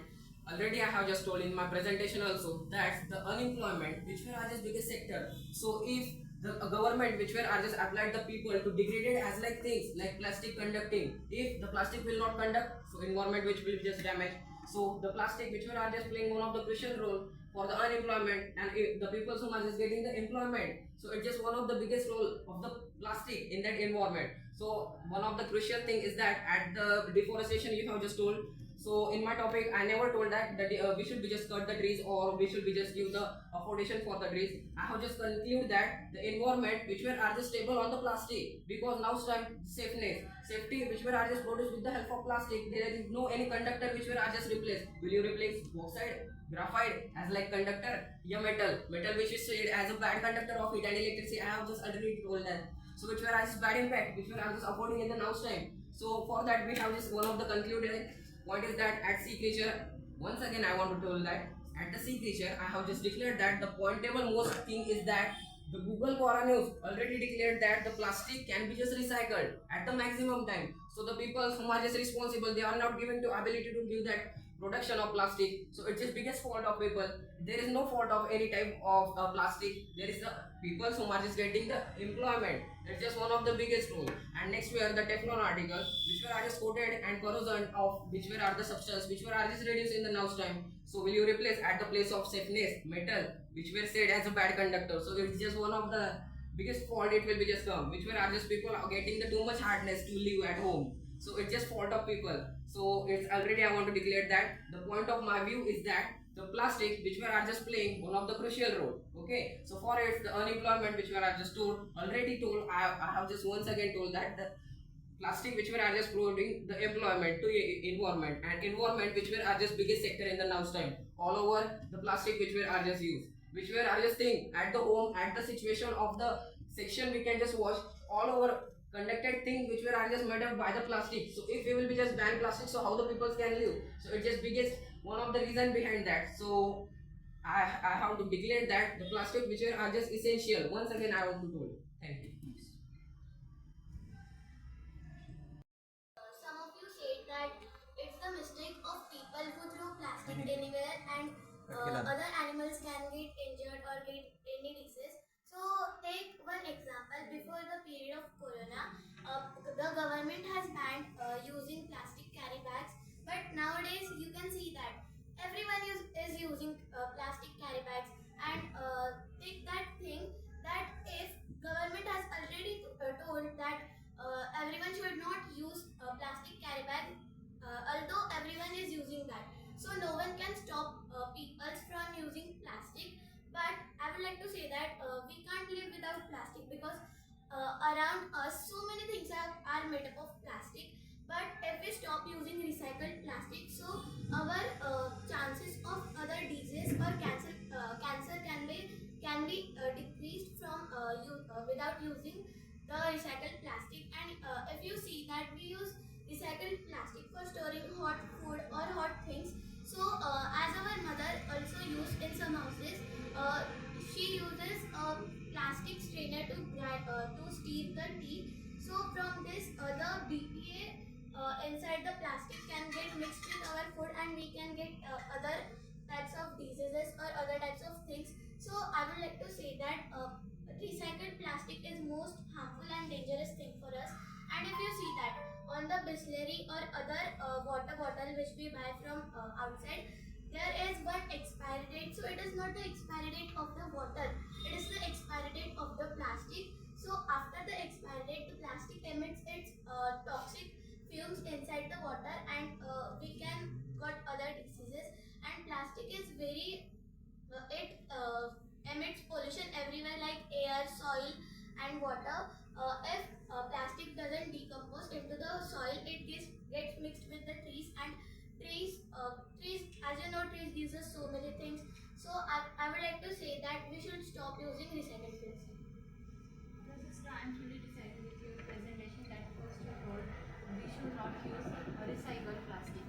Already I have just told in my presentation also that the unemployment which were just biggest sector. So if the government which were are just applied the people to degrade it as like things like plastic conducting, if the plastic will not conduct, so environment which will just damage. So the plastic which were are just playing one of the crucial role for the unemployment, and if the people who are just getting the employment, so it's just one of the biggest role of the plastic in that environment. So one of the crucial thing is that at the deforestation you have just told. So in my topic, I never told that we should be just cut the trees or we should be just give the affordation for the trees. I have just conclude that the environment which were are just stable on the plastic, because now time safety which were are just produced with the help of plastic. There is no any conductor which were are just replaced. Will you replace bauxite, graphite as like conductor? Yeah, metal which is said as a bad conductor of heat and electricity. I have just already told that. So which were are just bad impact which were are just affording in the now time. So for that we have just one of the concluded point is that at sea creature, once again I want to tell that at the sea creature I have just declared that the pointable most thing is that the Google Quora News already declared that the plastic can be just recycled at the maximum time. So the people who are just responsible, they are not given to ability to give that production of plastic. So it's just biggest fault of people. There is no fault of any type of plastic. There is the people who are just getting the employment. It's just one of the biggest rule. And next we are the Teflon article, which were are just coated and corrosion of which were are the substance which were are just reduced in the now's time. So will you replace at the place of safeness metal which were said as a bad conductor? So it's just one of the biggest fault it will be just come, which were are just people are getting the too much hardness to live at home. So it's just fault of people. So it's already I want to declare that the point of my view is that the plastic which were are just playing one of the crucial role. Okay, so for it the unemployment which were are just told already told, I have just once again told that the plastic which were are just providing the employment to environment, and environment which were are just biggest sector in the now's time. All over the plastic which were are just used, which were are just thing at the home, at the situation of the section we can just watch all over conducted thing which were are just made up by the plastic. So if we will be just ban plastic, so how the people can live? So it's just biggest one of the reason behind that. So I have to declare that the plastic which are just essential. Once again I want to tell. Thank you. Some of you said that it's the mistake of people who throw plastic anywhere and other animals can get injured or get any disease. So take one example. Before the period of Corona, the government has banned using plastic carry bags. But nowadays you can see that everyone is using plastic carry bags. And take that thing that if government has already told that everyone should not use plastic carry bag, although everyone is using that, so no one can stop people from using plastic. But I would like to say that we can't live without plastic, because around us so many things are made up of plastic. But if we stop using recycled plastic, so our chances of other disease or cancer can be decreased from without using the recycled plastic. And if you see that we use recycled plastic for storing hot food or hot things, so as our mother also used in some houses, she uses a plastic strainer to steep the tea. So from this, the BPA inside the plastic can get mixed with our food, and we can get other types of diseases or other types of things. So I would like to say that recycled plastic is most harmful and dangerous thing for us. And if you see that on the Bisleri or other water bottle which we buy from outside, there is one expiry date. So it is not the expiry date of the water, it is the expiry date of the plastic. So after the expiry date, the plastic emits its toxic fumes inside the water, and we can got other diseases. And plastic is very it emits pollution everywhere, like air, soil and water. If plastic doesn't decompose into the soil, it gets mixed with the trees, and trees, as you know, trees gives us so many things. So I would like to say that we should stop using recycled plastic. Sister, I'm fully disagree with your presentation that first you told we should not use recycled plastic,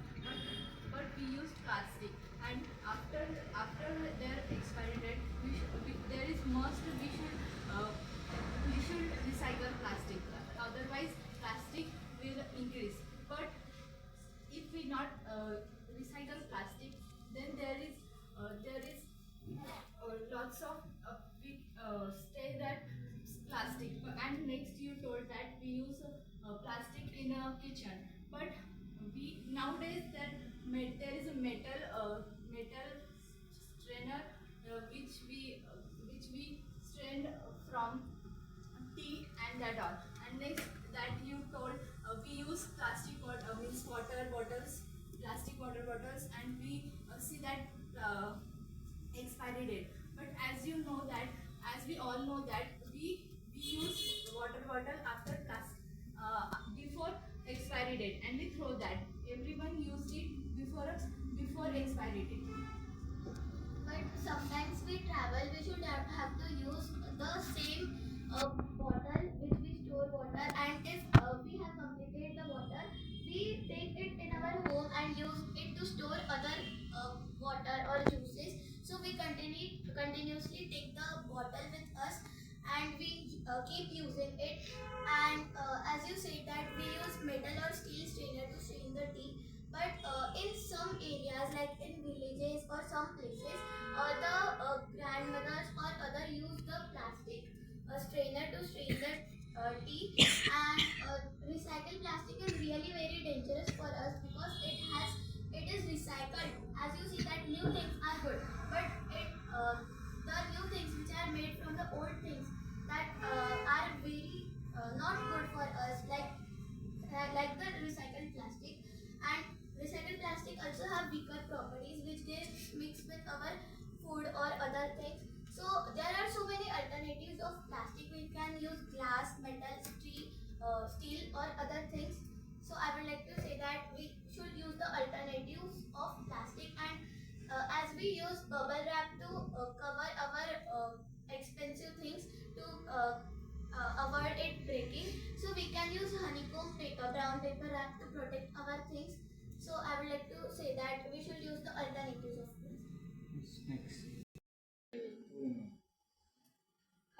but we used plastic, and after their expiry date, there is must we should recycle plastic. Otherwise, plastic will increase. But if we not recycle plastic, then there is lots of we stay that plastic. And next you told that we use plastic in a kitchen, but we nowadays that there is a metal strainer which we strain from tea and that all. And next that you told we use plastic means water bottles, plastic water bottles, and we see that expiry date. But as you know that, as we all know that we use water bottle after before expiry date, and we throw that. Everyone used it before expiry date. But sometimes we travel, we should have to use the same bottle which we store water. And if we have completed the water, we take it in our home and use it to store other water or juices. So we continuously take the bottle with us, and we keep using it. And as you said that we use metal or steel strainer to strain the tea. But in some areas we use bubble wrap to cover our expensive things to avoid it breaking. So we can use honeycomb paper, brown paper wrap to protect our things. So I would like to say that we should use the alternatives of this. Next.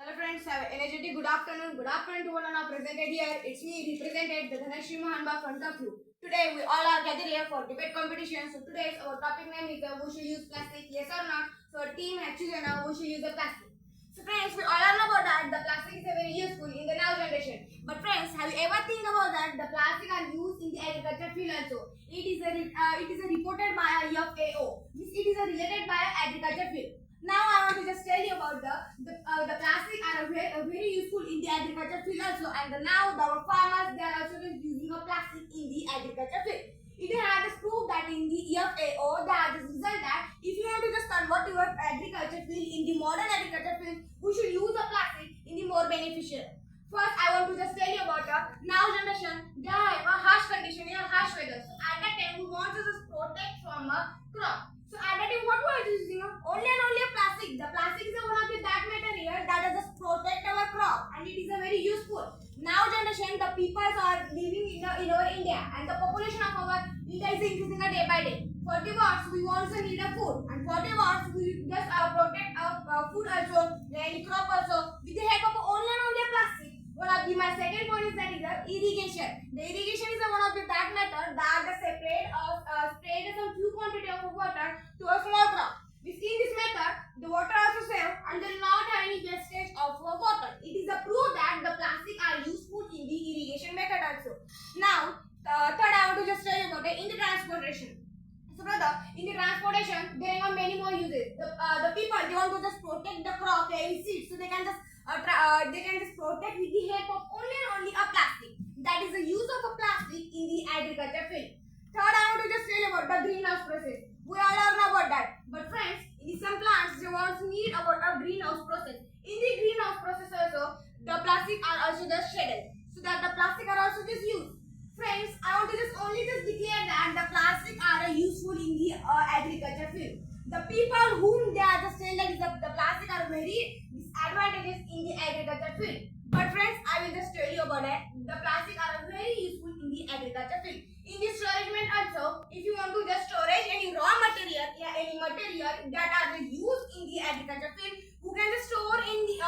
Hello friends, have an energetic good afternoon. Good afternoon to one and all presented here. It's me, represented the Dhanashri Mahanba front of you. Today we all are gathered here for debate competition. So today's our topic name is who should use plastic, yes or not. So our team has chosen who should use the plastic. So friends, we all know about that the plastic is very useful in the now generation. But friends, have you ever think about that the plastic are used in the agriculture field also? It is reported by a FAO. It is related by a agriculture field. Now I want to just tell you about the plastic are very useful in the agriculture field also, and now our farmers they are also just using a plastic in the agriculture field. It has just proved that in the FAO they have just result that if you want to just convert your agriculture field in the modern agriculture field, we should use a plastic in the more beneficial. First, I want to just tell you about now generation they have a harsh condition in a harsh weather. So at that time we want to just protect from a crop. So at that time, what we are using? Only and only a plastic. The plastic is one of the that material that does just protect our crop, and it is a very useful. Now generation, the people are living in our India, and the population of our India is increasing day by day. 40 watts, we also need a food, and 40 watts we just protect our food also, any crop also with the help of only and only a plastic. My second point is that is irrigation. The irrigation is one of the that method that the separate sprayed some few quantity of water to a small crop. We see in this method the water also save and there will not have any wastage of water. It is a proof that the plastic are useful in the irrigation method also. Now third I want to just tell you about in the transportation. So brother, in the transportation there are many more uses. The people they want to just protect the crop, their seeds, so they can just protect with the help of only and only a plastic. That is the use of a plastic in the agriculture field. Third, I want to just tell you about the greenhouse process. We all know about that. But friends, in some plants, they want to need about a greenhouse process. In the greenhouse process also, the plastic are also just shredded. So that the plastic are also just used. Friends, I want to just declare that the plastic are useful in the agriculture field. The people whom they are just saying that the plastic are very disadvantages in the agriculture field. But friends, I will just tell you about it. The plastic are very useful in the agriculture field. In the storage also, if you want to just storage any raw material, any material that are used in the agriculture field, you can just store in the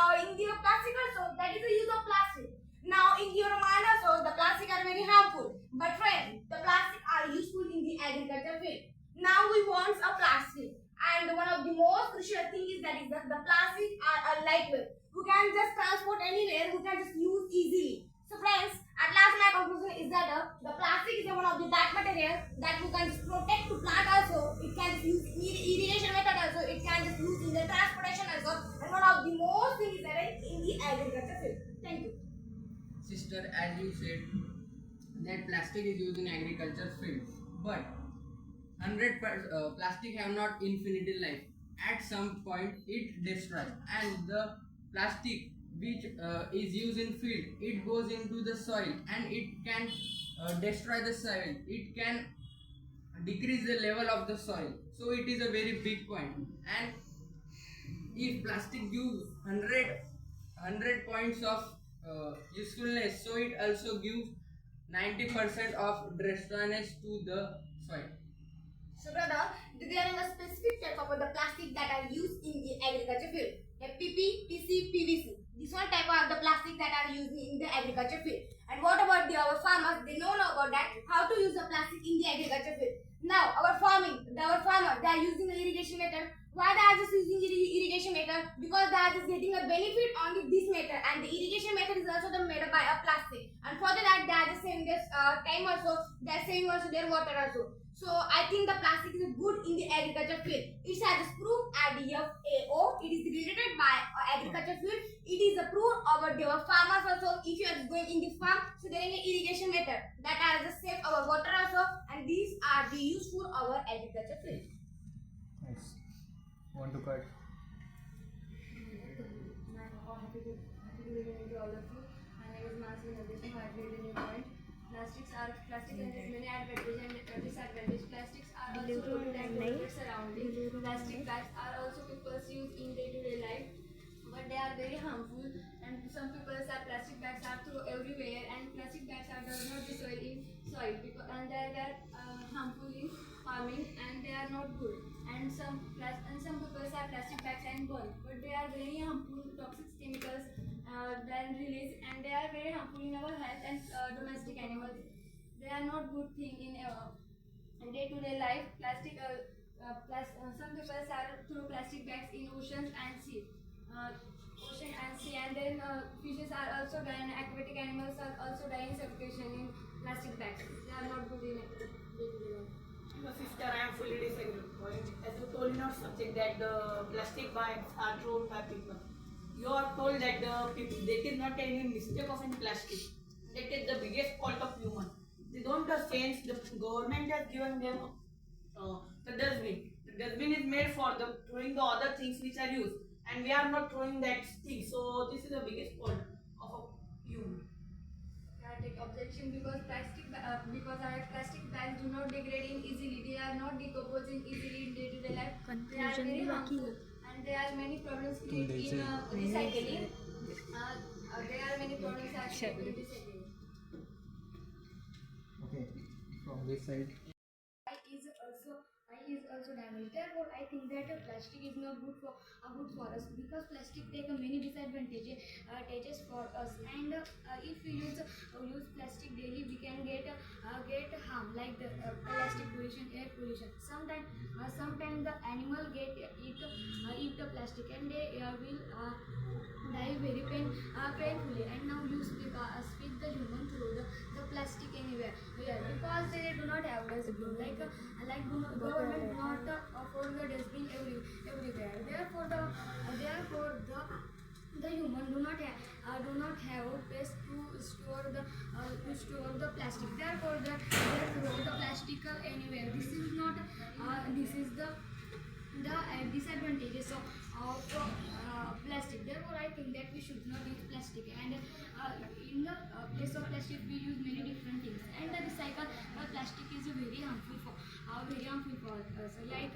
plastic also. That is the use of plastic. Now in your mind also, the plastic are very harmful. But friends, the plastic are useful in the agriculture field. Now we want a plastic. And one of the most crucial thing is that the plastic are lightweight. We can just transport anywhere, we can just use easily. So friends, at last my conclusion is that the plastic is one of the that material that we can just protect to plant also. It can just use irrigation method also. It can just use in the transportation also. And one of the most thing is that in the agriculture field. Thank you. Sister, as you said that plastic is used in agriculture field, but plastic have not infinite life. At some point it destroys, and the plastic which is used in field, it goes into the soil and it can destroy the soil. It can decrease the level of the soil. So it is a very big point. And if plastic gives 100 points of usefulness, so it also gives 90% of destructiveness to the soil. So brother, there are a specific type of the plastic that are used in the agriculture field. FPP, PC, PVC. This one type of the plastic that are used in the agriculture field. And what about our farmers? They don't know about that. How to use the plastic in the agriculture field. Now our farmers, they are using the irrigation method. Why they are just using irrigation method? Because they are just getting a benefit on this method, and the irrigation method is also made by a plastic. And for that, they are just saving this time also. They are saving also their water also. So I think the plastic is good in the agriculture field. It has proved at the FAO. It is related by agriculture field. It is approved over the farmers also. If you are going in the farm, so there is an irrigation method that are just save our water also, and these are the useful our agriculture field. Nice. Want to cut? Happy to all of you. My name is Mansi Nandeshwar. I read a new point. Plastic contains many advantages and disadvantages. Plastics are also polluted and polluted surroundings. Plastic bags are also people's use in day-to-day life, but they are very harmful. And some people say plastic bags are thrown everywhere, and plastic bags are does not dissolve in soil because, and they are harmful in farming, and they are not good. And some people say plastic bags and burn, but they are very harmful toxic chemicals then release, and they are very harmful in our health and domestic animals. They are not good thing in day-to-day life. Some people are throw plastic bags in oceans and sea. And then fishes are also dying. Aquatic animals are also dying in suffocation in plastic bags. They are not good in day-to-day life. No, sister, I am fully disagree. As you told in our subject that the plastic bags are thrown by people. You are told that the people, that is not any mistake of any plastic. That is the biggest fault of human. They don't sense the government has given them the dustbin. The dustbin is made for the throwing the other things which are used, and we are not throwing that thing. So this is the biggest fault of a human. I take objection because our plastic bags do not degrade in easily. They are not decomposing easily in day-to-day life. They are very harmful, and there are many problems created in recycling. There are many problems actually in recycling. Okay, from this side. Eye is also damaged. Therefore, I think that plastic is not good for us because plastic take many disadvantages for us. And if we use plastic daily, we can get harm like the plastic pollution, air pollution. Sometimes the animal eat the plastic, and they will die very painfully. And now you speak the human through the plastic anywhere because they do not have dustbin like government do not afford the dustbin everywhere. Therefore the human do not have a place to store the plastic. Therefore they throw the plastic anywhere. This is the disadvantages of plastic. Therefore, I think that we should not use plastic. And in the place of plastic, we use many different things. And the recycle plastic is very harmful for us. Like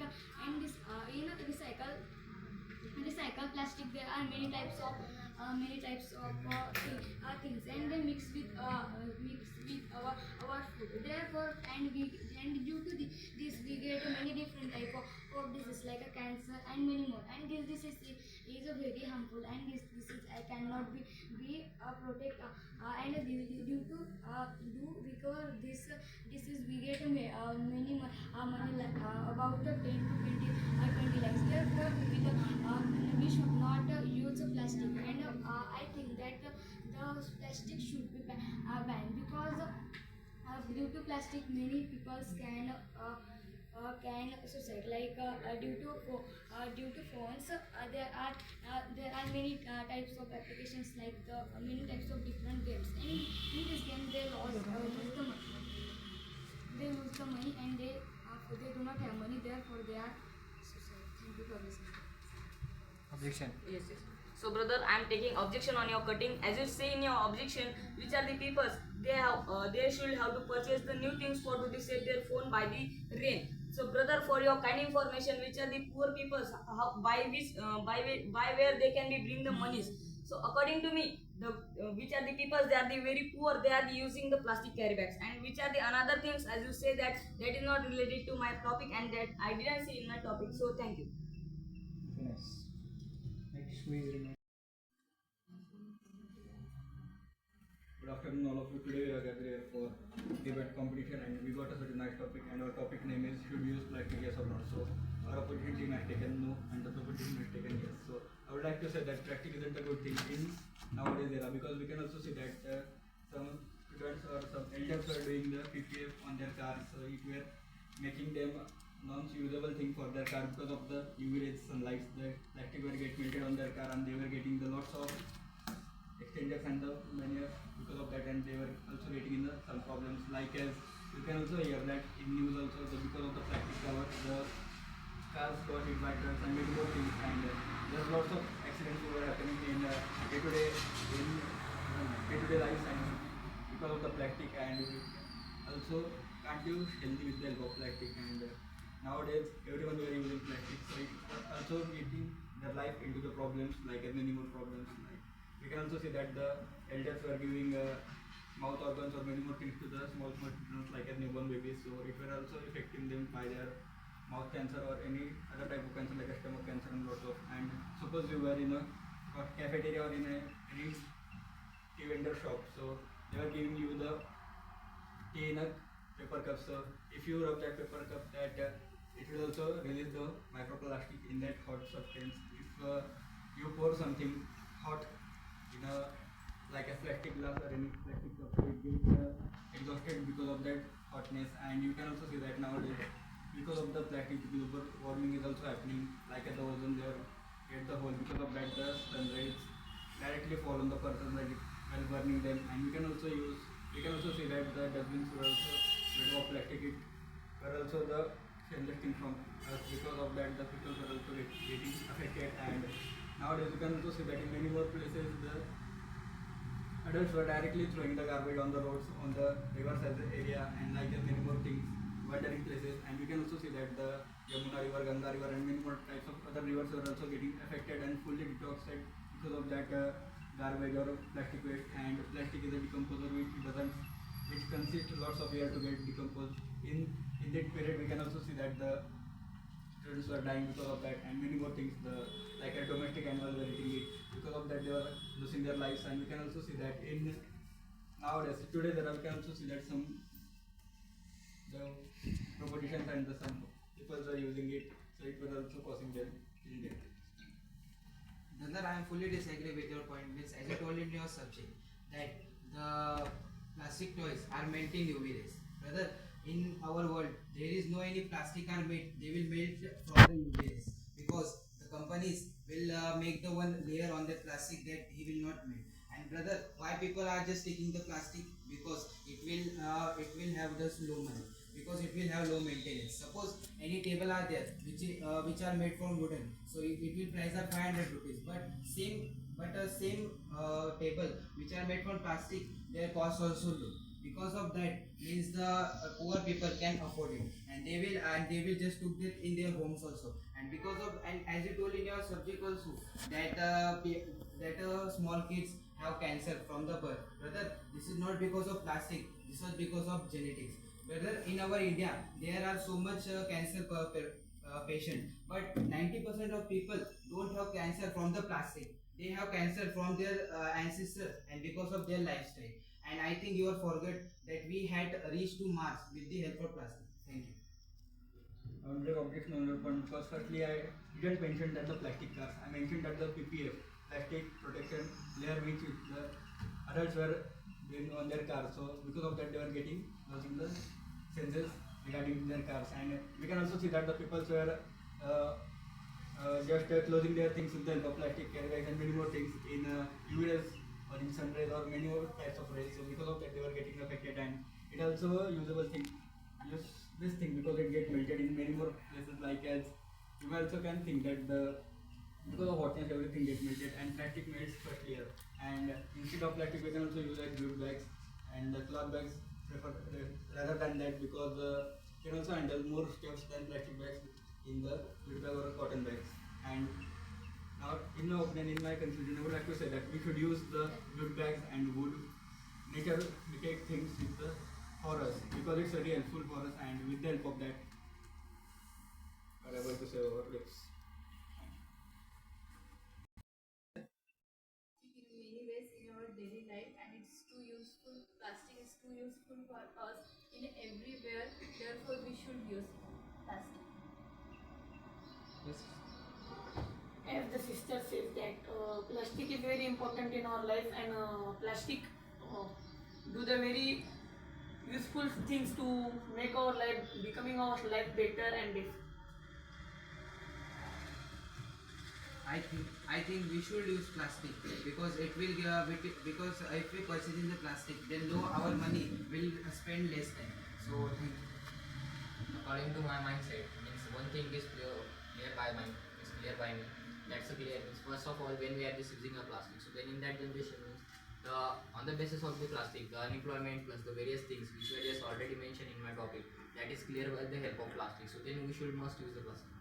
in recycle plastic, there are many types of things, and they mix with our food. Therefore, and due to this, we get many different type of diseases like a cancer and many more. And this disease is a very harmful, and this disease cannot be protect. And due to recover this disease, we get many money like about 10 to 20 lakhs. Therefore, we should not use plastic. And I think that the plastic should be banned because due to plastic, many people can suicide. Like due to phones, there are many types of applications, like many types of different games. And in this game, they lose the money. They lose the money, and they do not have money. Therefore, they are suicide. Thank you for listening. Objection. Yes. So, brother, I am taking objection on your cutting. As you say in your objection, which are the peoples? They should have to purchase the new things for to save their phone by the rain. So, brother, for your kind information, which are the poor peoples? By where they can be bring the monies? So, according to me, which are the peoples? They are the very poor. They are using the plastic carry bags. And which are the another things? As you say that is not related to my topic, and that I didn't see in my topic. So, thank you. Nice. Next, who is remaining? Good afternoon, all of you. Today we are gathered here for debate competition, and we got a very nice topic. And our topic name is should we use plastic, yes or not? So our opposition team has taken no, and the opposition team has taken yes. So I would like to say that plastic isn't a good thing in nowadays era, because we can also see that some students or some elders were doing the PPF on their cars. So it were making them non-usable thing for their car because of the UV rays, sunlight. The plastic were get melted on their car, and they were getting the lots of exchangers and the many because of that, and they were also getting in the some problems. Like as you can also hear that in news also, that because of the plastic cover, the cars got hit by trucks and many more things, and there's lots of accidents were happening in day-to-day lives, and because of the plastic. And also can't use healthy with the help of plastic. And nowadays everyone were using plastic, so it's also getting their life into the problems like many more problems. Like we can also see that the elders were giving mouth organs or many more things to the small children like as newborn babies, so it were also affecting them by their mouth cancer or any other type of cancer like a stomach cancer and lots of. And suppose you were in a cafeteria or in any tea vendor shop, so they were giving you the tea in a paper cup, so if you rub that paper cup, that it will also release the microplastic in that hot substance. If you pour something hot in a like a plastic glass or any plastic cup, so it gets exhausted because of that hotness. And you can also see that nowadays because of the plastic global warming is also happening, like at the ozone layer get the hole, because of that the sun rays directly fall on the person like while burning them. And we can also see that the dustbins were also made of plastic, it were also the stainless steel from us, because of that the people were also getting affected. And nowadays you can also see that in many more places the adults were directly throwing the garbage on the roads, on the riverside area, and like many more things, wandering places. And we can also see that the Yamuna river, Ganga river, and many more types of other rivers were also getting affected and fully detoxified because of that garbage or plastic waste. And plastic is a decomposer which consists lots of air to get decomposed. In that period, we can also see that the students were dying because of that, and many more things. Like a domestic animal were eating it. Because of that, they were losing their lives. And we can also see that in nowadays, today, we can also see that the propositions and some people are using it, so it was also causing them death. Brother, I am fully disagree with your point. Means as I told in your subject that the plastic toys are made in UV rays. Brother, in our world there is no any plastic are made. They will made from the UV rays because the companies will make the one layer on the plastic that he will not make. And brother, why people are just taking the plastic? Because it will have the slow money. Because it will have low maintenance. Suppose any table are there which are made from wooden, so it will price of 500 rupees. But same table which are made from plastic, their cost also low. Because of that means the poor people can afford it, and they will just took it in their homes also. And because of, and as you told in your subject also that small kids have cancer from the birth. Brother, this is not because of plastic. This is because of genetics. Whether in our India there are so much cancer patient, but 90% of people don't have cancer from the plastic. They have cancer from their ancestors and because of their lifestyle. And I think you are forget that we had reached to Mars with the help of plastic. Thank you. I want to objection on your point because firstly I didn't mention that the plastic cars. I mentioned that the PPF, plastic protection layer, which the adults were doing on their cars. So because of that they were getting losing the senses regarding their cars. And we can also see that the people were just closing their things with the help of plastic carry bags and many more things in UV rays or in sun rays or many more types of rays. So because of that they were getting affected. And it also a usable thing. Use this thing because it gets melted in many more places, like as you also can think that because of hotness everything gets melted and plastic melts first layer. And instead of plastic we can also use like jute bags and cloth bags rather than that, because can also handle more stuff than plastic bags in the jute bag or cotton bags. And now in my opinion, in my conclusion, I would like to say that we should use the jute bags and wood nature make things for us because it's very helpful for us, and with the help of that we are able to save our lives. In many ways in our daily life, and it's too useful. Plastic is too useful for us in everywhere. Therefore, we should use plastic. Yes. As the sister says that plastic is very important in our life, and plastic do the very useful things to make our life, becoming our life better and better. I think we should use plastic because it will because if we purchase in the plastic, then though our money will spend less time. So According to my mindset, means one thing is clear by me. That's a clear means first of all when we are just using a plastic. So then in that generation means On the basis of the plastic, the unemployment plus the various things which were just already mentioned in my topic, that is clear with the help of plastic. So then we should must use the plastic.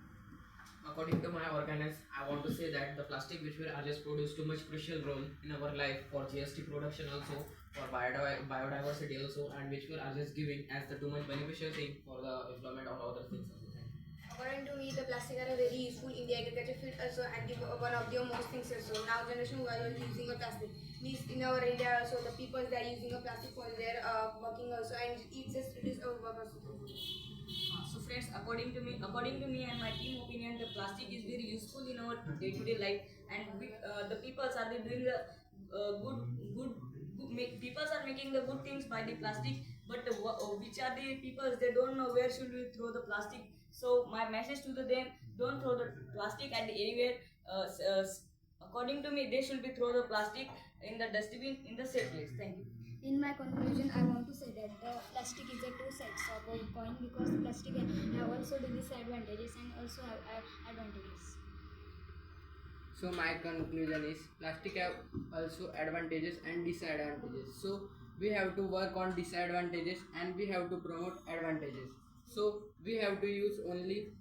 According to my organist, I want to say that the plastic which we are just produced too much crucial role in our life for GST production also, for biodiversity also, and which we are just giving as the too much beneficial thing for the employment or other things also. According to me, the plastic are very useful in the agriculture field also, and one of the most things also. Now generation who are using a plastic. Means in our area also, the people they are using a plastic for their working also, and it just reduce our work also. So friends, according to me and my team opinion, the plastic is very useful in our day-to-day life, and the people are doing the people are making the good things by the plastic, but which are the people they don't know where should we throw the plastic. So my message to them: don't throw the plastic at anywhere. According to me, they should be throw the plastic in the dustbin in the safe place. Thank you. In my conclusion, I want to say that the plastic is a two sides of a coin, because plastic have also the disadvantages and also have advantages. So my conclusion is plastic have also advantages and disadvantages. So we have to work on disadvantages and we have to promote advantages. So we have to use only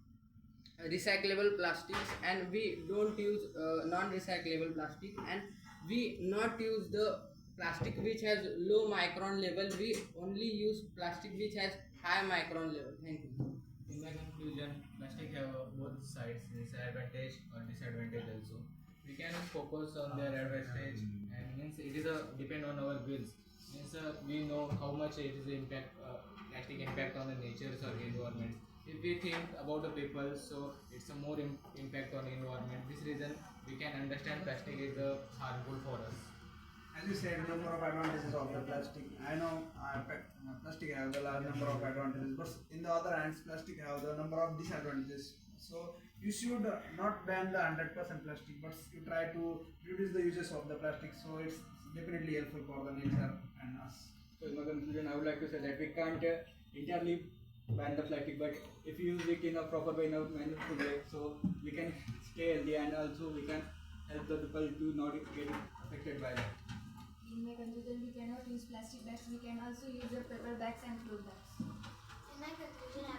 recyclable plastics, and we don't use non-recyclable plastic, and we not use the plastic which has low micron level. We only use plastic which has high micron level. Thank you. In my conclusion, plastic have both sides, means advantage or disadvantage also. We can focus on their advantage, and means it is a depend on our wills. Means we know how much it is impact plastic impact on the natures or environment. If we think about the people, so it's a more impact on environment. This reason we can understand plastic is harmful for us. As you said, number of advantages of the plastic. I know plastic have the large number of advantages, but in the other hands, plastic have the number of disadvantages. So you should not ban the 100% plastic, but you try to reduce the uses of the plastic. So it's definitely helpful for the nature and us. So in my conclusion, I would like to say that we can't entirely ban the plastic, but if you use it in a proper way, in a managed way, so we can stay healthy, and also we can help the people to not get affected by that. In my conclusion, we cannot use plastic bags. We can also use the paper bags and cloth bags. In my conclusion, I